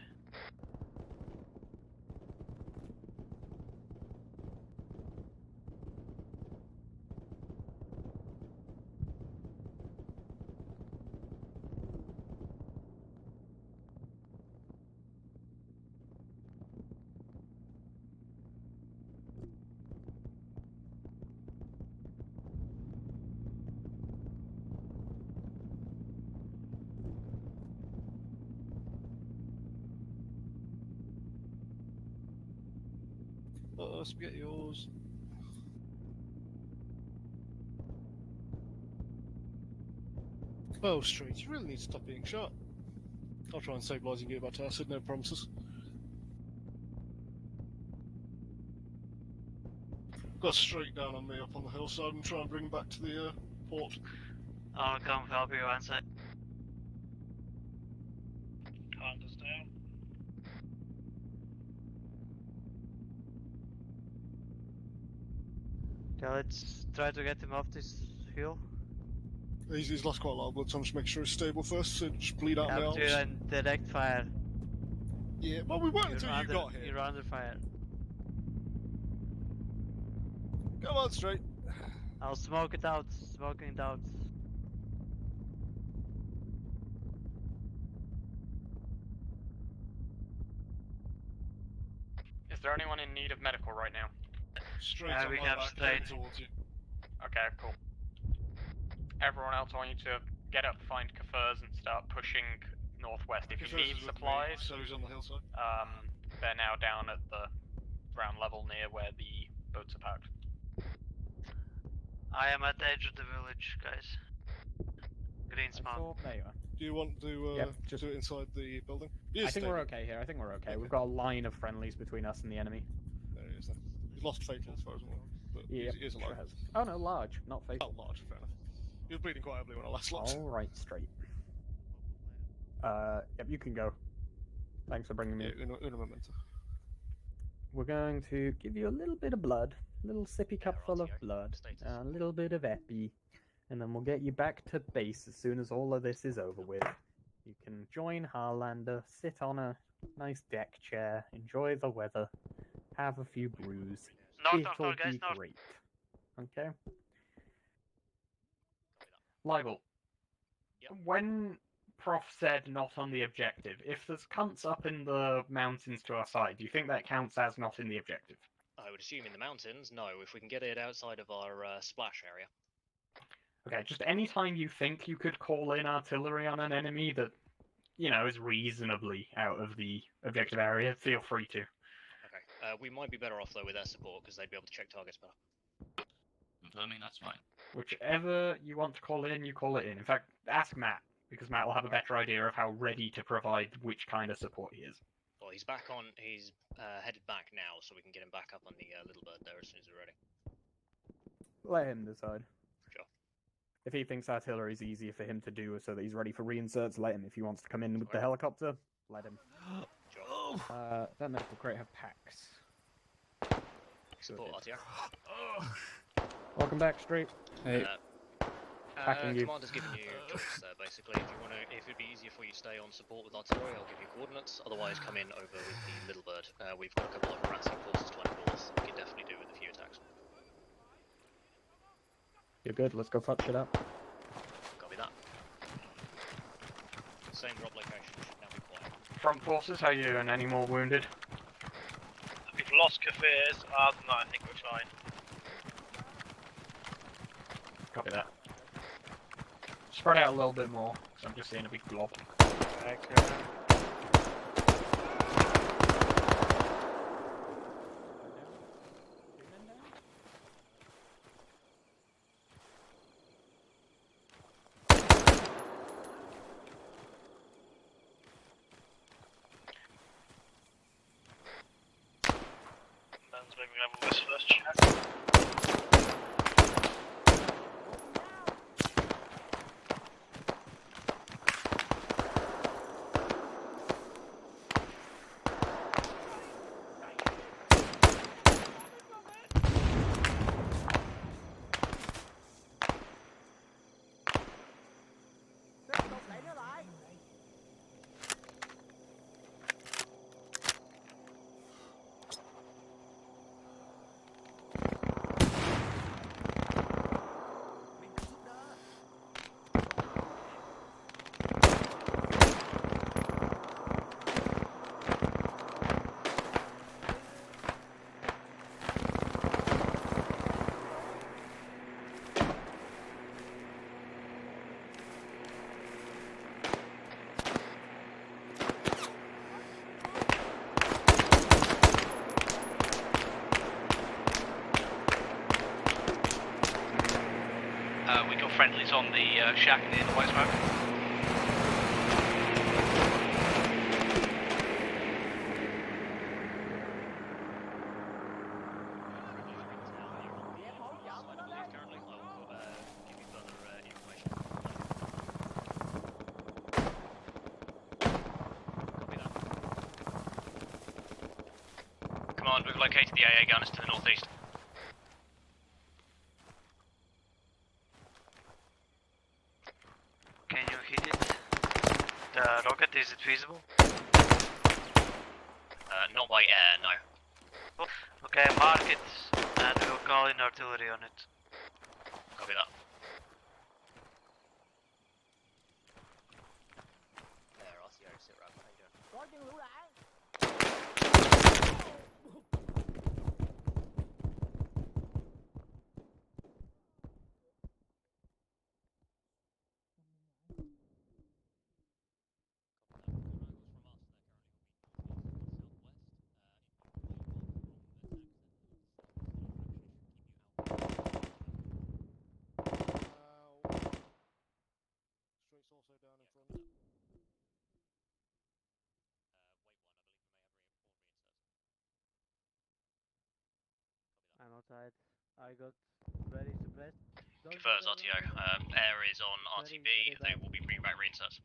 Speaker 13: Spaghetti yours. Oh, Street, you really need to stop being shot. I'll try and stabilise and get back to Acid, no promises. Got straight down on me up on the hillside and try and bring him back to the port.
Speaker 5: I'll come help you one sec.
Speaker 2: Hunters down.
Speaker 5: Okay, let's try to get him off this hill.
Speaker 13: He's lost quite a lot of blood, so I'm just making sure he's stable first, so just bleed out
Speaker 5: Have
Speaker 13: now.
Speaker 5: to and direct fire.
Speaker 13: Yeah, well, we weren't until you got here.
Speaker 5: You're under fire.
Speaker 13: Come on, Straight.
Speaker 5: I'll smoke it out. Smoking it out.
Speaker 14: Is there anyone in need of medical right now?
Speaker 13: Straight
Speaker 5: Yeah,
Speaker 13: on
Speaker 5: we
Speaker 13: my
Speaker 5: have
Speaker 13: back,
Speaker 5: straight.
Speaker 13: towards you.
Speaker 14: Okay, cool. Everyone else, I want you to get up, find Kafurs, and start pushing northwest. If you
Speaker 13: Kafurs
Speaker 14: need
Speaker 13: is with me,
Speaker 14: supplies,
Speaker 13: so he's on the hillside.
Speaker 14: they're now down at the ground level near where the boats are parked.
Speaker 5: I am at the edge of the village, guys. Green spawn.
Speaker 13: Do you want to just do it inside the building?
Speaker 4: I think we're okay here. I think we're okay. We've got a line of friendlies between us and the enemy.
Speaker 13: There he is then. He's lost fatal as far as I know, but
Speaker 4: Yeah,
Speaker 13: he is alive.
Speaker 4: Oh no, large, not fatal.
Speaker 13: Oh, large, fair enough. He was bleeding quite heavily when I last looked.
Speaker 4: Alright, Straight. Yep, you can go. Thanks for bringing me.
Speaker 13: Yeah, una momento.
Speaker 4: We're going to give you a little bit of blood, a little sippy cup full of blood, a little bit of epi, and then we'll get you back to base as soon as all of this is over with. You can join Harlander, sit on a nice deck chair, enjoy the weather, have a few brews.
Speaker 5: North,
Speaker 4: It'll
Speaker 5: guys,
Speaker 4: be
Speaker 5: north.
Speaker 4: great. Okay? Libel. When Prof said not on the objective. If there's cunts up in the mountains to our side, do you think that counts as not in the objective?
Speaker 3: I would assume in the mountains, no. If we can get it outside of our splash area.
Speaker 4: Okay, just any time you think you could call in artillery on an enemy that, you know, is reasonably out of the objective area, feel free to.
Speaker 3: Okay. We might be better off though with their support because they'd be able to check targets better.
Speaker 1: Confirming, that's fine.
Speaker 4: Whichever you want to call in, you call it in. In fact, ask Matt, because Matt will have a better idea of how ready to provide which kind of support he is.
Speaker 3: Well, he's back on. He's headed back now, so we can get him back up on the little bird there as soon as we're ready.
Speaker 4: Let him decide.
Speaker 3: Sure.
Speaker 4: If he thinks artillery is easier for him to do so that he's ready for reinserts, let him. If he wants to come in with the helicopter, let him.
Speaker 3: Sure.
Speaker 4: That medical crate have packs.
Speaker 3: Support, RTR.
Speaker 4: Welcome back, Street.
Speaker 11: Hey.
Speaker 4: Packing you.
Speaker 3: Commander's giving you choice there, basically. If it'd be easier for you to stay on support with artillery, I'll give you coordinates. Otherwise, come in over with the little bird. We've got a couple of harassing forces to our north. We can definitely do with a few attacks.
Speaker 4: You're good. Let's go fuck shit up.
Speaker 3: Copy that. Same drop location. Should now be quiet.
Speaker 4: Front forces, how you doing? Any more wounded?
Speaker 2: We've lost Kafirs. Other than that, I think we're fine.
Speaker 4: Copy that. Spread out a little bit more, because I'm just seeing a big blob.
Speaker 2: Ben's moving over with his first check. We got friendlies on the shack near the white smoke.
Speaker 3: Command, we've located the AA gunners to the northeast.
Speaker 5: Can you hit it? The rocket, is it feasible?
Speaker 3: Not by air, no.
Speaker 5: Okay, mark it, and we'll call in artillery on it.
Speaker 3: Copy that. There, RCO, sit right. How you doing?
Speaker 13: Street's also down in front.
Speaker 6: I'm outside. I got very suppressed.
Speaker 3: Confers RTO. Air is on RTB. They will be bringing back reinserts.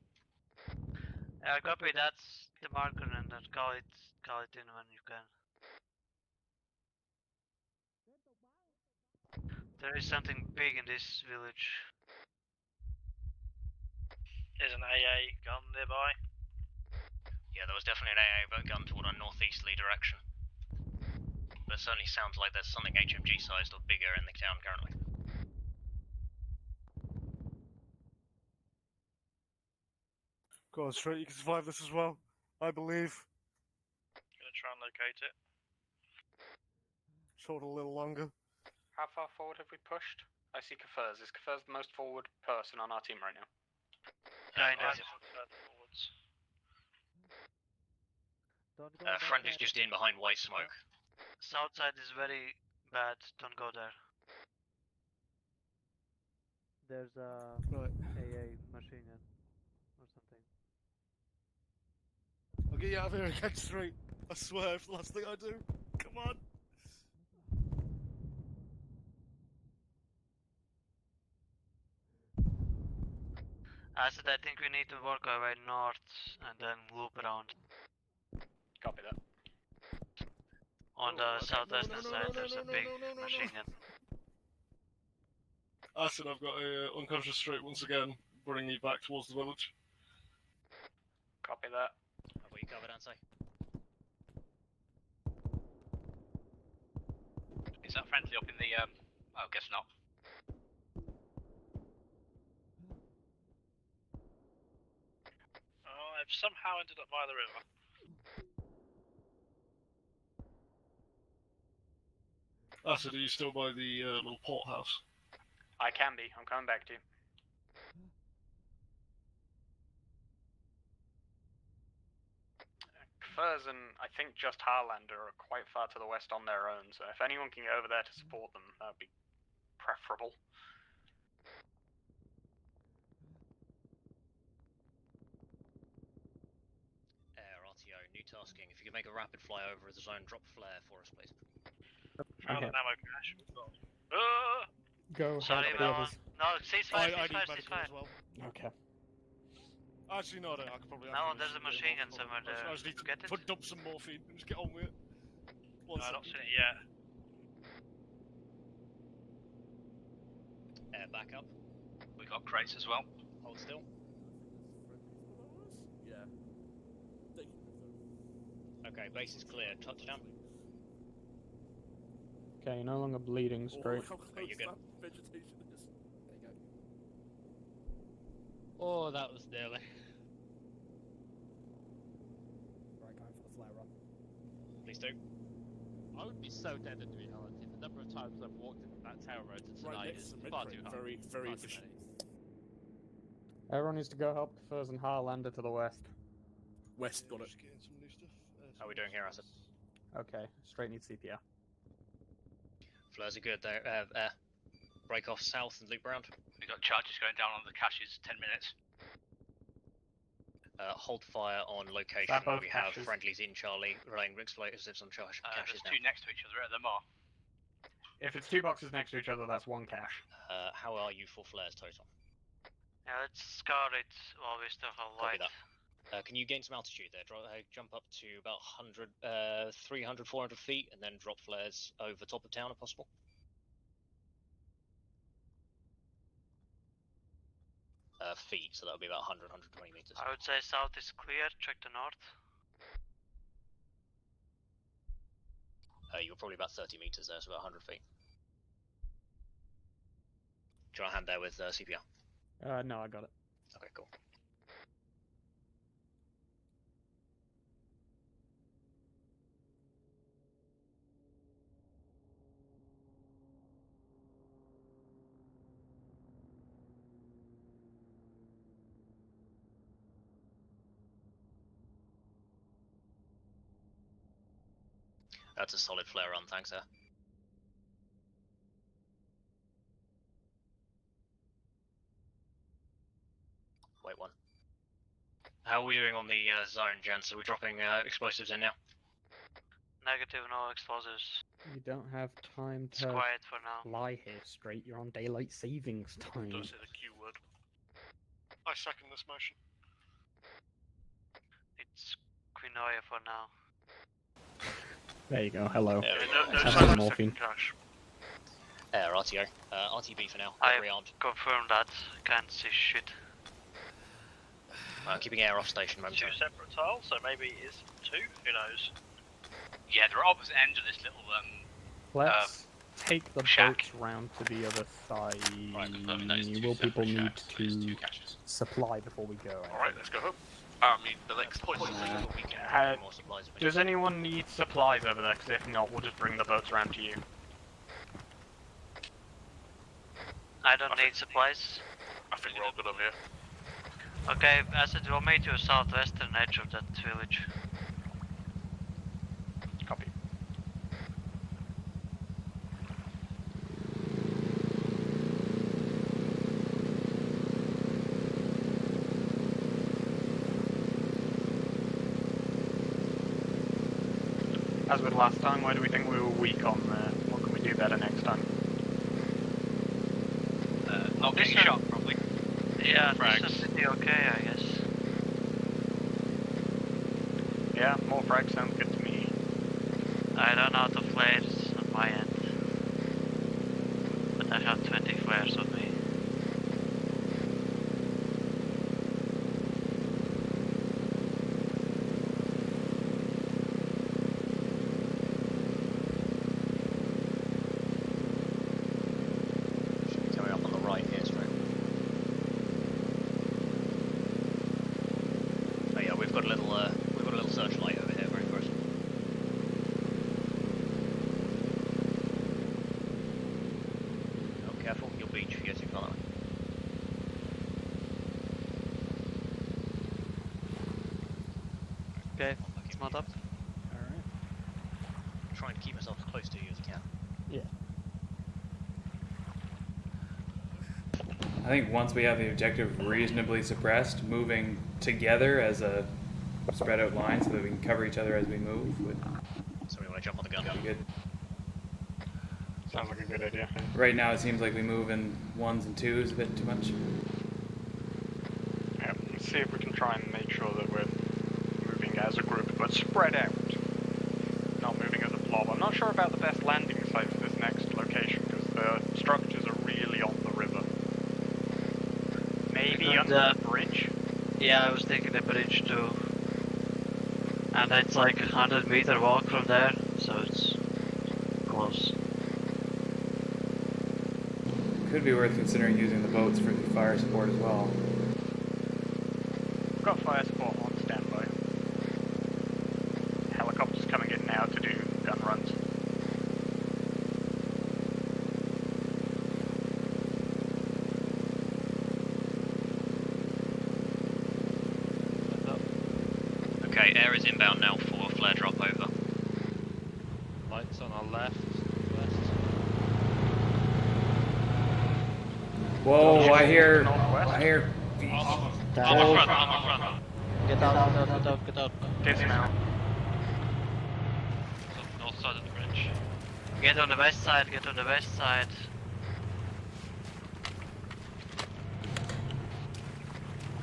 Speaker 5: Copy, that's the marker, and then call it in when you can. There is something big in this village.
Speaker 2: There's an AA gun nearby.
Speaker 3: Yeah, there was definitely an AA gun toward our northeasterly direction. But it certainly sounds like there's something HMG sized or bigger in the town currently.
Speaker 13: Go on, straight. You can survive this as well. I believe.
Speaker 2: Gonna try and locate it.
Speaker 13: Hold a little longer.
Speaker 14: How far forward have we pushed? I see Kafurs. Is Kafurs the most forward person on our team right now?
Speaker 5: Kind of.
Speaker 3: Friendly's just in behind white smoke.
Speaker 5: South side is very bad. Don't go there.
Speaker 16: There's a AA machine gun or something.
Speaker 13: I'll get you out of here again, straight. I swear, it's the last thing I do. Come on.
Speaker 5: I said I think we need to work our way north and then loop around.
Speaker 14: Copy that.
Speaker 5: On the southwestern side there's a big machine gun.
Speaker 13: I said I've got a unconscious straight once again, bringing you back towards the village.
Speaker 14: Copy that.
Speaker 3: I've got you covered, Ansai.
Speaker 12: Is that friendly up in the, oh, guess not.
Speaker 2: Oh, I've somehow ended up by the river.
Speaker 13: I said, are you still by the little port house?
Speaker 14: I can be. I'm coming back to you. Kafurs and I think just Harlander are quite far to the west on their own, so if anyone can get over there to support them, that would be preferable.
Speaker 3: RTO, new tasking. If you could make a rapid flyover of the zone, drop flare for us, please.
Speaker 2: Found an ammo cache.
Speaker 4: Go
Speaker 5: Sorry,
Speaker 4: help the
Speaker 5: Mel.
Speaker 4: others.
Speaker 5: No, ceasefire,
Speaker 13: I need
Speaker 5: ceasefire,
Speaker 13: medical
Speaker 5: ceasefire.
Speaker 13: as well.
Speaker 4: Okay.
Speaker 13: Actually, no, I could probably.
Speaker 5: No, there's a machine gun somewhere there.
Speaker 13: I just need to
Speaker 5: Get it?
Speaker 13: dump some morphine and just get on with it.
Speaker 2: No, I've not seen it yet.
Speaker 3: Back up.
Speaker 12: We got crates as well.
Speaker 3: Hold still.
Speaker 10: Yeah.
Speaker 3: Okay, base is clear. Touchdown.
Speaker 4: Okay, you're no longer bleeding straight.
Speaker 3: Okay, you're good.
Speaker 10: Vegetation is.
Speaker 8: There you go.
Speaker 16: Oh, that was nearly.
Speaker 8: Right, going for the flare run.
Speaker 3: Please do.
Speaker 16: I would be so dead in reality. The number of times I've walked into that tower road tonight is far too high.
Speaker 10: Very, very efficient.
Speaker 4: Everyone needs to go help Kafurs and Harlander to the west.
Speaker 10: West got it.
Speaker 13: Just getting some new stuff.
Speaker 3: How are we doing here, Acid?
Speaker 4: Okay, straight needs CPR.
Speaker 3: Flares are good there. Break off south and loop around.
Speaker 12: We got charges going down on the caches. 10 minutes.
Speaker 3: Hold fire on location
Speaker 4: That
Speaker 3: where
Speaker 4: both
Speaker 3: we have
Speaker 4: caches.
Speaker 3: friendlies in Charlie, relaying explosives on caches
Speaker 12: There's
Speaker 3: now.
Speaker 12: two next to each other at the more.
Speaker 4: If it's two boxes next to each other, that's one cache.
Speaker 3: How are you for flares total?
Speaker 5: Yeah, let's scour it while we still have
Speaker 3: Copy
Speaker 5: light.
Speaker 3: that. Can you gain some altitude there? Jump up to about 300, 400 feet, and then drop flares over top of town if possible. Feet, so that would be about 100, 120 meters.
Speaker 5: I would say south is clear, check the north.
Speaker 3: You're probably about 30 meters there, so about 100 feet. Do you want a hand there with CPR?
Speaker 4: No, I got it.
Speaker 3: Okay, cool. That's a solid flare run, thanks, sir. Wait one. How are we doing on the zone, gents? Are we dropping explosives in now?
Speaker 5: Negative, no explosives.
Speaker 4: You don't have time
Speaker 5: It's
Speaker 4: to
Speaker 5: quiet for now.
Speaker 4: lie here straight. You're on daylight savings time.
Speaker 2: Don't say the Q word.
Speaker 13: I second this motion.
Speaker 5: It's quinoa for now.
Speaker 4: There you go. Hello.
Speaker 3: There we
Speaker 2: No,
Speaker 3: go.
Speaker 2: no
Speaker 4: Have
Speaker 2: sign
Speaker 4: some
Speaker 2: of
Speaker 4: morphine.
Speaker 2: second cache.
Speaker 3: RTO. RTB for now.
Speaker 5: I
Speaker 3: Every armed.
Speaker 5: confirm that. Can't see shit.
Speaker 3: Keeping air off station
Speaker 2: Two
Speaker 3: momentarily.
Speaker 2: separate tiles, so maybe it is two. Who knows?
Speaker 12: Yeah, they're opposite ends of this little
Speaker 4: Let's take the
Speaker 12: shack.
Speaker 4: boats round to the other side.
Speaker 1: Right, confirming that is two
Speaker 4: Will people
Speaker 1: separate
Speaker 4: need
Speaker 1: shacks, so it's
Speaker 4: to
Speaker 1: two caches.
Speaker 4: supply before we go?
Speaker 13: Alright, let's go home.
Speaker 7: I mean, the next point is
Speaker 3: But we can get more supplies if we
Speaker 14: Does
Speaker 3: need.
Speaker 14: anyone need supplies over there? Because if not, we'll just bring the boats around to you.
Speaker 5: I don't need supplies.
Speaker 7: I think we're all good over here.
Speaker 5: Okay, Acid, we'll meet you southwestern edge of that village.
Speaker 14: Copy. As with last time, where do we think we were weak on there? What can we do better next time?
Speaker 3: Not getting shot, probably.
Speaker 5: Yeah,
Speaker 3: Frags.
Speaker 5: this is pretty okay, I guess.
Speaker 14: Yeah, more frags sounds good to me.
Speaker 5: I don't know the flares on my end. But I have 20 flares with me.
Speaker 9: Should be coming up on the right here, straight. Oh yeah, we've got a little searchlight over here, very close. Oh, careful, you'll beach if you get too far that way.
Speaker 5: Okay, it's not up.
Speaker 8: Alright.
Speaker 9: Trying to keep myself as close to you as I can.
Speaker 8: Yeah.
Speaker 11: I think once we have the objective reasonably suppressed, moving together as a spread out line so that we can cover each other as we move would
Speaker 9: So we want to jump on the gun.
Speaker 11: be good.
Speaker 14: Sounds like a good idea.
Speaker 11: Right now it seems like we move in ones and twos a bit too much.
Speaker 14: Yeah, let's see if we can try and make sure that we're moving as a group, but spread out. Not moving as a blob. I'm not sure about the best landing site for this next location, because the structures are really on the river. Maybe
Speaker 5: And,
Speaker 14: under the bridge?
Speaker 5: Yeah, I was thinking the bridge too. And it's like a 100-meter walk from there, so it's close.
Speaker 11: Could be worth considering using the boats for the fire support as well.
Speaker 14: We've got fire support on standby. Helicopters coming in now to do gun runs.
Speaker 3: Okay, air is inbound now for flare drop over.
Speaker 16: Lights on our left, west.
Speaker 11: Whoa, I hear
Speaker 14: Northwest.
Speaker 16: Armor
Speaker 11: Oh.
Speaker 16: front, armor front.
Speaker 5: Get out, get out.
Speaker 14: Dismount.
Speaker 15: So north side of the bridge.
Speaker 5: Get on the west side, get on the west side.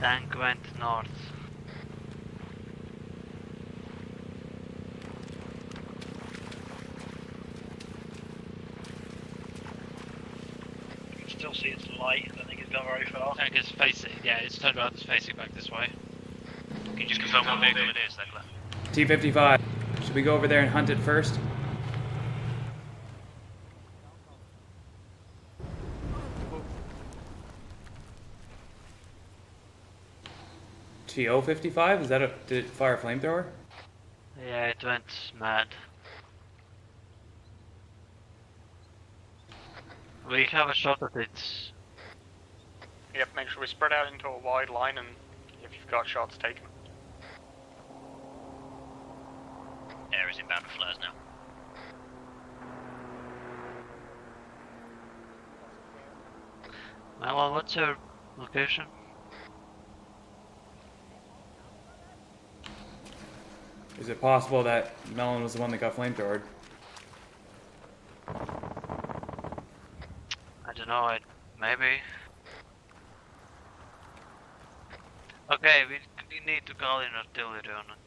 Speaker 5: Tank went north.
Speaker 2: You can still see its light. I don't think it's gone very far.
Speaker 15: Tank is facing, yeah, it's turned around, it's facing back this way.
Speaker 3: Can you just confirm what vehicle it is, Declan?
Speaker 11: T-55. Should we go over there and hunt it first? TO-55? Is that a, did it fire a flamethrower?
Speaker 5: Yeah, it went mad. We have a shot at it.
Speaker 14: Yep, make sure we spread out into a wide line, and if you've got shots, take them.
Speaker 3: Air is inbound with flares now.
Speaker 5: Well, what's your location?
Speaker 11: Is it possible that Melon was the one that got flamethrowered?
Speaker 5: I don't know, maybe. Okay, we need to call in artillery on it.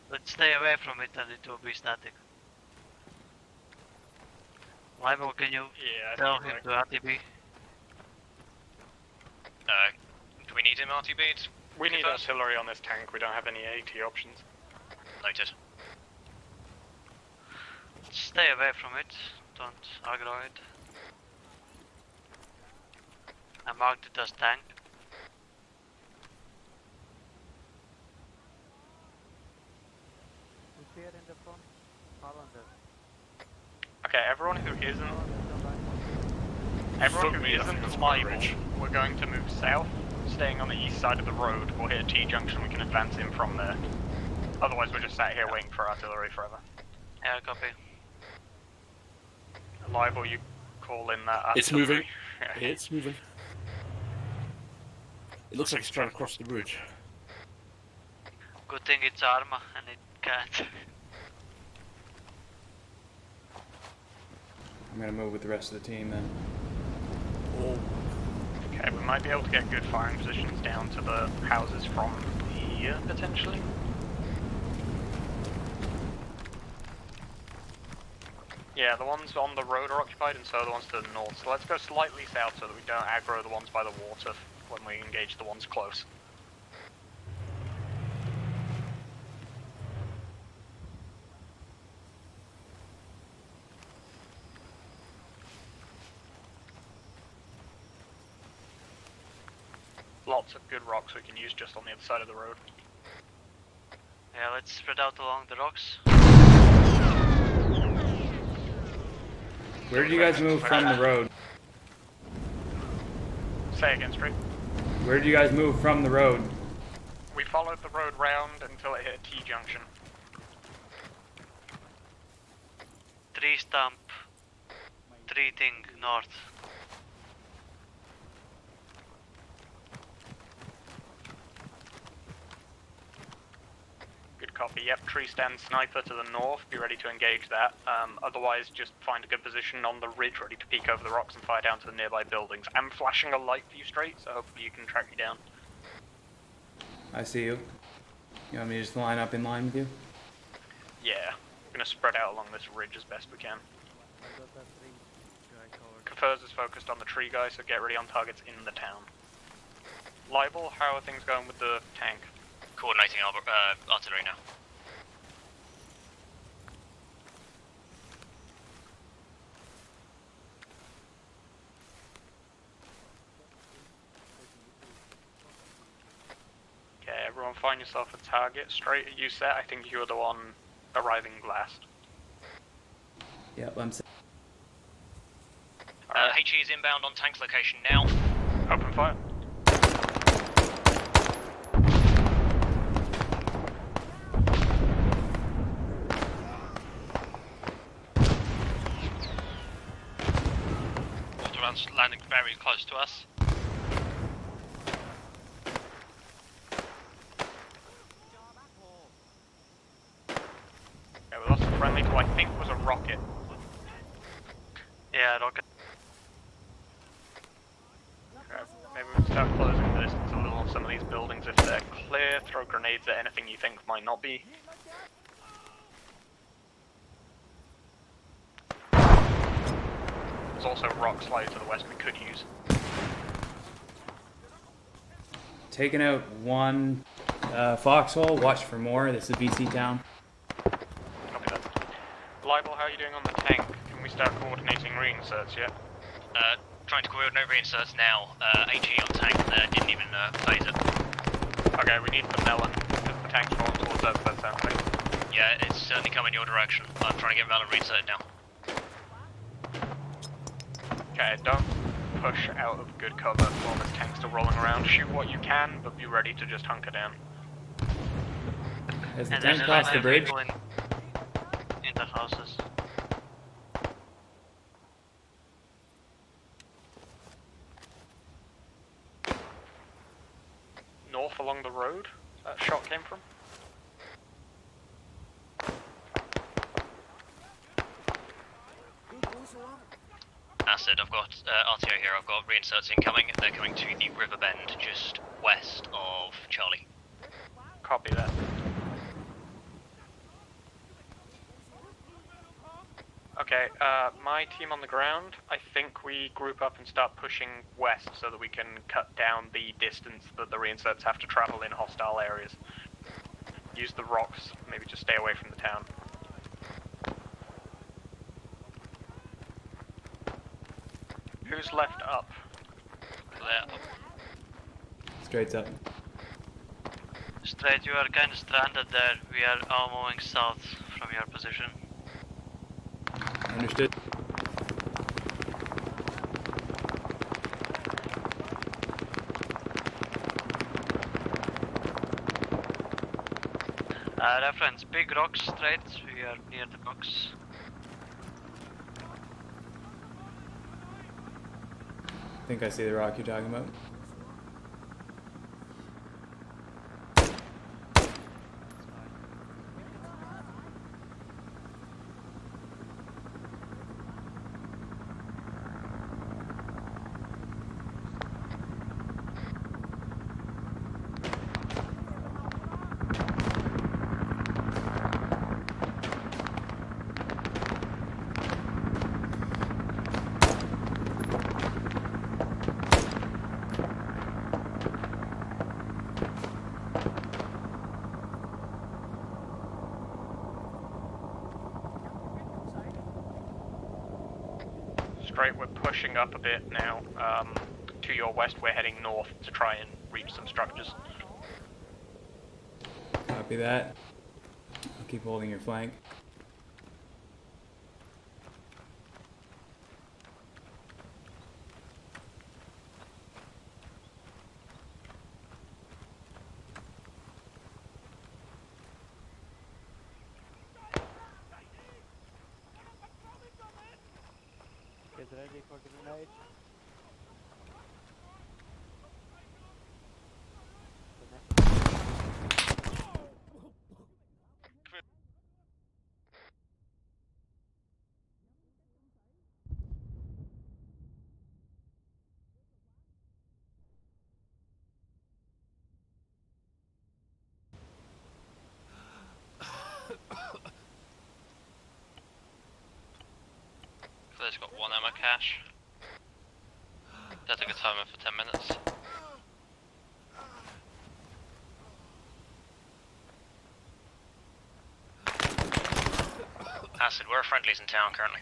Speaker 5: Let's stay away from it and it will be static. Libo, can you tell him to RTB?
Speaker 3: Do we need him RTB'd?
Speaker 14: We need artillery on this tank, we don't have any AT options.
Speaker 3: Noted.
Speaker 5: Stay away from it, don't aggro it. I marked it as tank.
Speaker 14: Okay, everyone who isn't liable, we're going to move south, staying on the east side of the road. We'll hit a T-junction, we can advance in from there. Otherwise we're just sat here waiting for artillery forever.
Speaker 5: Yeah, copy.
Speaker 14: Liable, you call in that artillery.
Speaker 10: It's moving. It's moving. It looks like it's trying to cross the bridge.
Speaker 5: Good thing it's Arma and it can't.
Speaker 11: I'm gonna move with the rest of the team then.
Speaker 14: Okay, we might be able to get good firing positions down to the houses from here, potentially. Yeah, the ones on the road are occupied, and so are the ones to the north. So let's go slightly south so that we don't aggro the ones by the water when we engage the ones close. Lots of good rocks we can use just on the other side of the road.
Speaker 5: Yeah, let's spread out along the rocks.
Speaker 11: Where did you guys move from the road?
Speaker 14: Say again, Street.
Speaker 11: Where did you guys move from the road?
Speaker 14: We followed the road round until it hit a T-junction.
Speaker 5: 3 stump. 3 thing north.
Speaker 14: Good copy. Yep, tree stand sniper to the north. Be ready to engage that. Otherwise, just find a good position on the ridge, ready to peek over the rocks and fire down to the nearby buildings. I'm flashing a light for you, Straight, so hopefully you can track me down.
Speaker 11: I see you. You want me to just line up in line with you?
Speaker 14: Yeah, we're gonna spread out along this ridge as best we can. Confers is focused on the tree guy, so get ready on targets in the town. Libel, how are things going with the tank?
Speaker 9: Coordinating artillery now.
Speaker 14: Okay, everyone find yourself a target. Straight, are you set? I think you were the one arriving last.
Speaker 11: Yeah, I'm set.
Speaker 9: HE is inbound on tank's location now.
Speaker 14: Open fire.
Speaker 15: Waterman's landing very close to us.
Speaker 14: Yeah, we lost a friendly to I think was a rocket.
Speaker 5: Yeah, rocket.
Speaker 14: Okay, maybe we can start closing the distance a little on some of these buildings if they're clear. Throw grenades at anything you think might not be. There's also rocks slightly to the west we could use.
Speaker 11: Taking out one foxhole. Watch for more. This is BC town.
Speaker 14: Copy that. Libel, how are you doing on the tank? Can we start coordinating reinserts yet?
Speaker 9: Trying to coordinate reinserts now. HE on tank didn't even phase it.
Speaker 14: Okay, we need the melon because the tank's going towards us, that sounds like.
Speaker 9: Yeah, it's certainly coming your direction. I'm trying to get melon reinserted now.
Speaker 14: Okay, don't push out of good cover while this tank's still rolling around. Shoot what you can, but be ready to just hunker down.
Speaker 11: Has the tank crossed the bridge?
Speaker 5: In the houses.
Speaker 14: North along the road that shot came from?
Speaker 9: Acid, I've got RTO here, I've got reinserts incoming. They're coming to the river bend just west of Charlie.
Speaker 14: Copy that. Okay, my team on the ground, I think we group up and start pushing west so that we can cut down the distance that the reinserts have to travel in hostile areas. Use the rocks, maybe just stay away from the town. Who's left up?
Speaker 11: Straight up.
Speaker 5: Straight, you are kind of stranded there. We are all moving south from of your position.
Speaker 11: Understood.
Speaker 5: Reference, big rocks straight, we are near the box.
Speaker 11: I think I see the rock you're talking about.
Speaker 14: Great, we're pushing up a bit now. To your west, we're heading north to try and reach some structures.
Speaker 11: Copy that. I'll keep holding your flank.
Speaker 16: Get ready for grenade.
Speaker 15: Clear's got one ammo cache. That took a timer for 10 minutes.
Speaker 9: Acid, where are friendlies in town currently?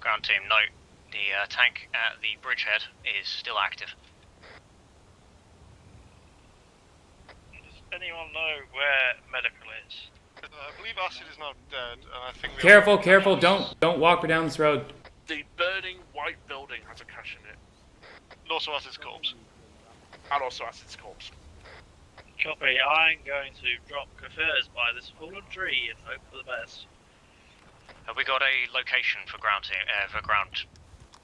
Speaker 9: Ground team, note, the tank at the bridgehead is still active.
Speaker 2: Does anyone know where medical is?
Speaker 13: I believe Acid is now dead, and I think we
Speaker 11: Careful, careful! Don't walk down this road.
Speaker 7: The burning white building has a cache in it.
Speaker 13: And also Acid's corpse.
Speaker 7: And also Acid's corpse.
Speaker 2: Copy, I'm going to drop Kafers by this fallen tree and hope for the best.
Speaker 9: Have we got a location for ground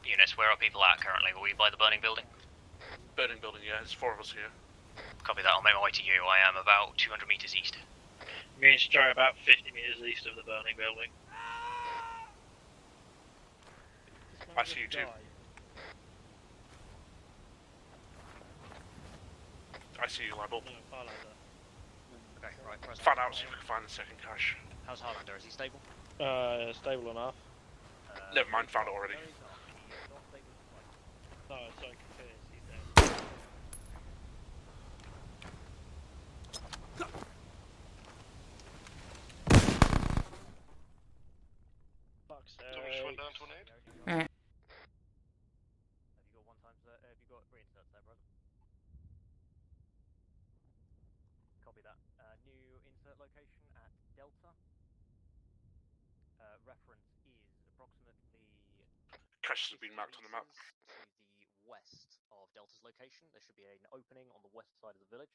Speaker 9: units? Where are people at currently? Are we by the burning building?
Speaker 7: Burning building, yeah, there's 4 of us here.
Speaker 9: Copy that, I'll make my way to you. I am about 200 meters east.
Speaker 2: I'm going to try about 50 meters east of the burning building.
Speaker 7: I see you too. I see you, Libel.
Speaker 3: Okay, right, present.
Speaker 7: Find out, see if we can find the second cache.
Speaker 3: How's Highlander? Is he stable?
Speaker 2: Stable enough.
Speaker 7: Never mind, found it already.
Speaker 2: No, sorry, Kafers, he's dead. Fuck's sake.
Speaker 13: Someone just went down to an aid.
Speaker 9: Have you got have you got 3 inserts there, brother? Copy that. New insert location at Delta. Reference is approximately...
Speaker 7: Caches have been marked on the map.
Speaker 9: To the west of Delta's location. There should be an opening on the west side of the village.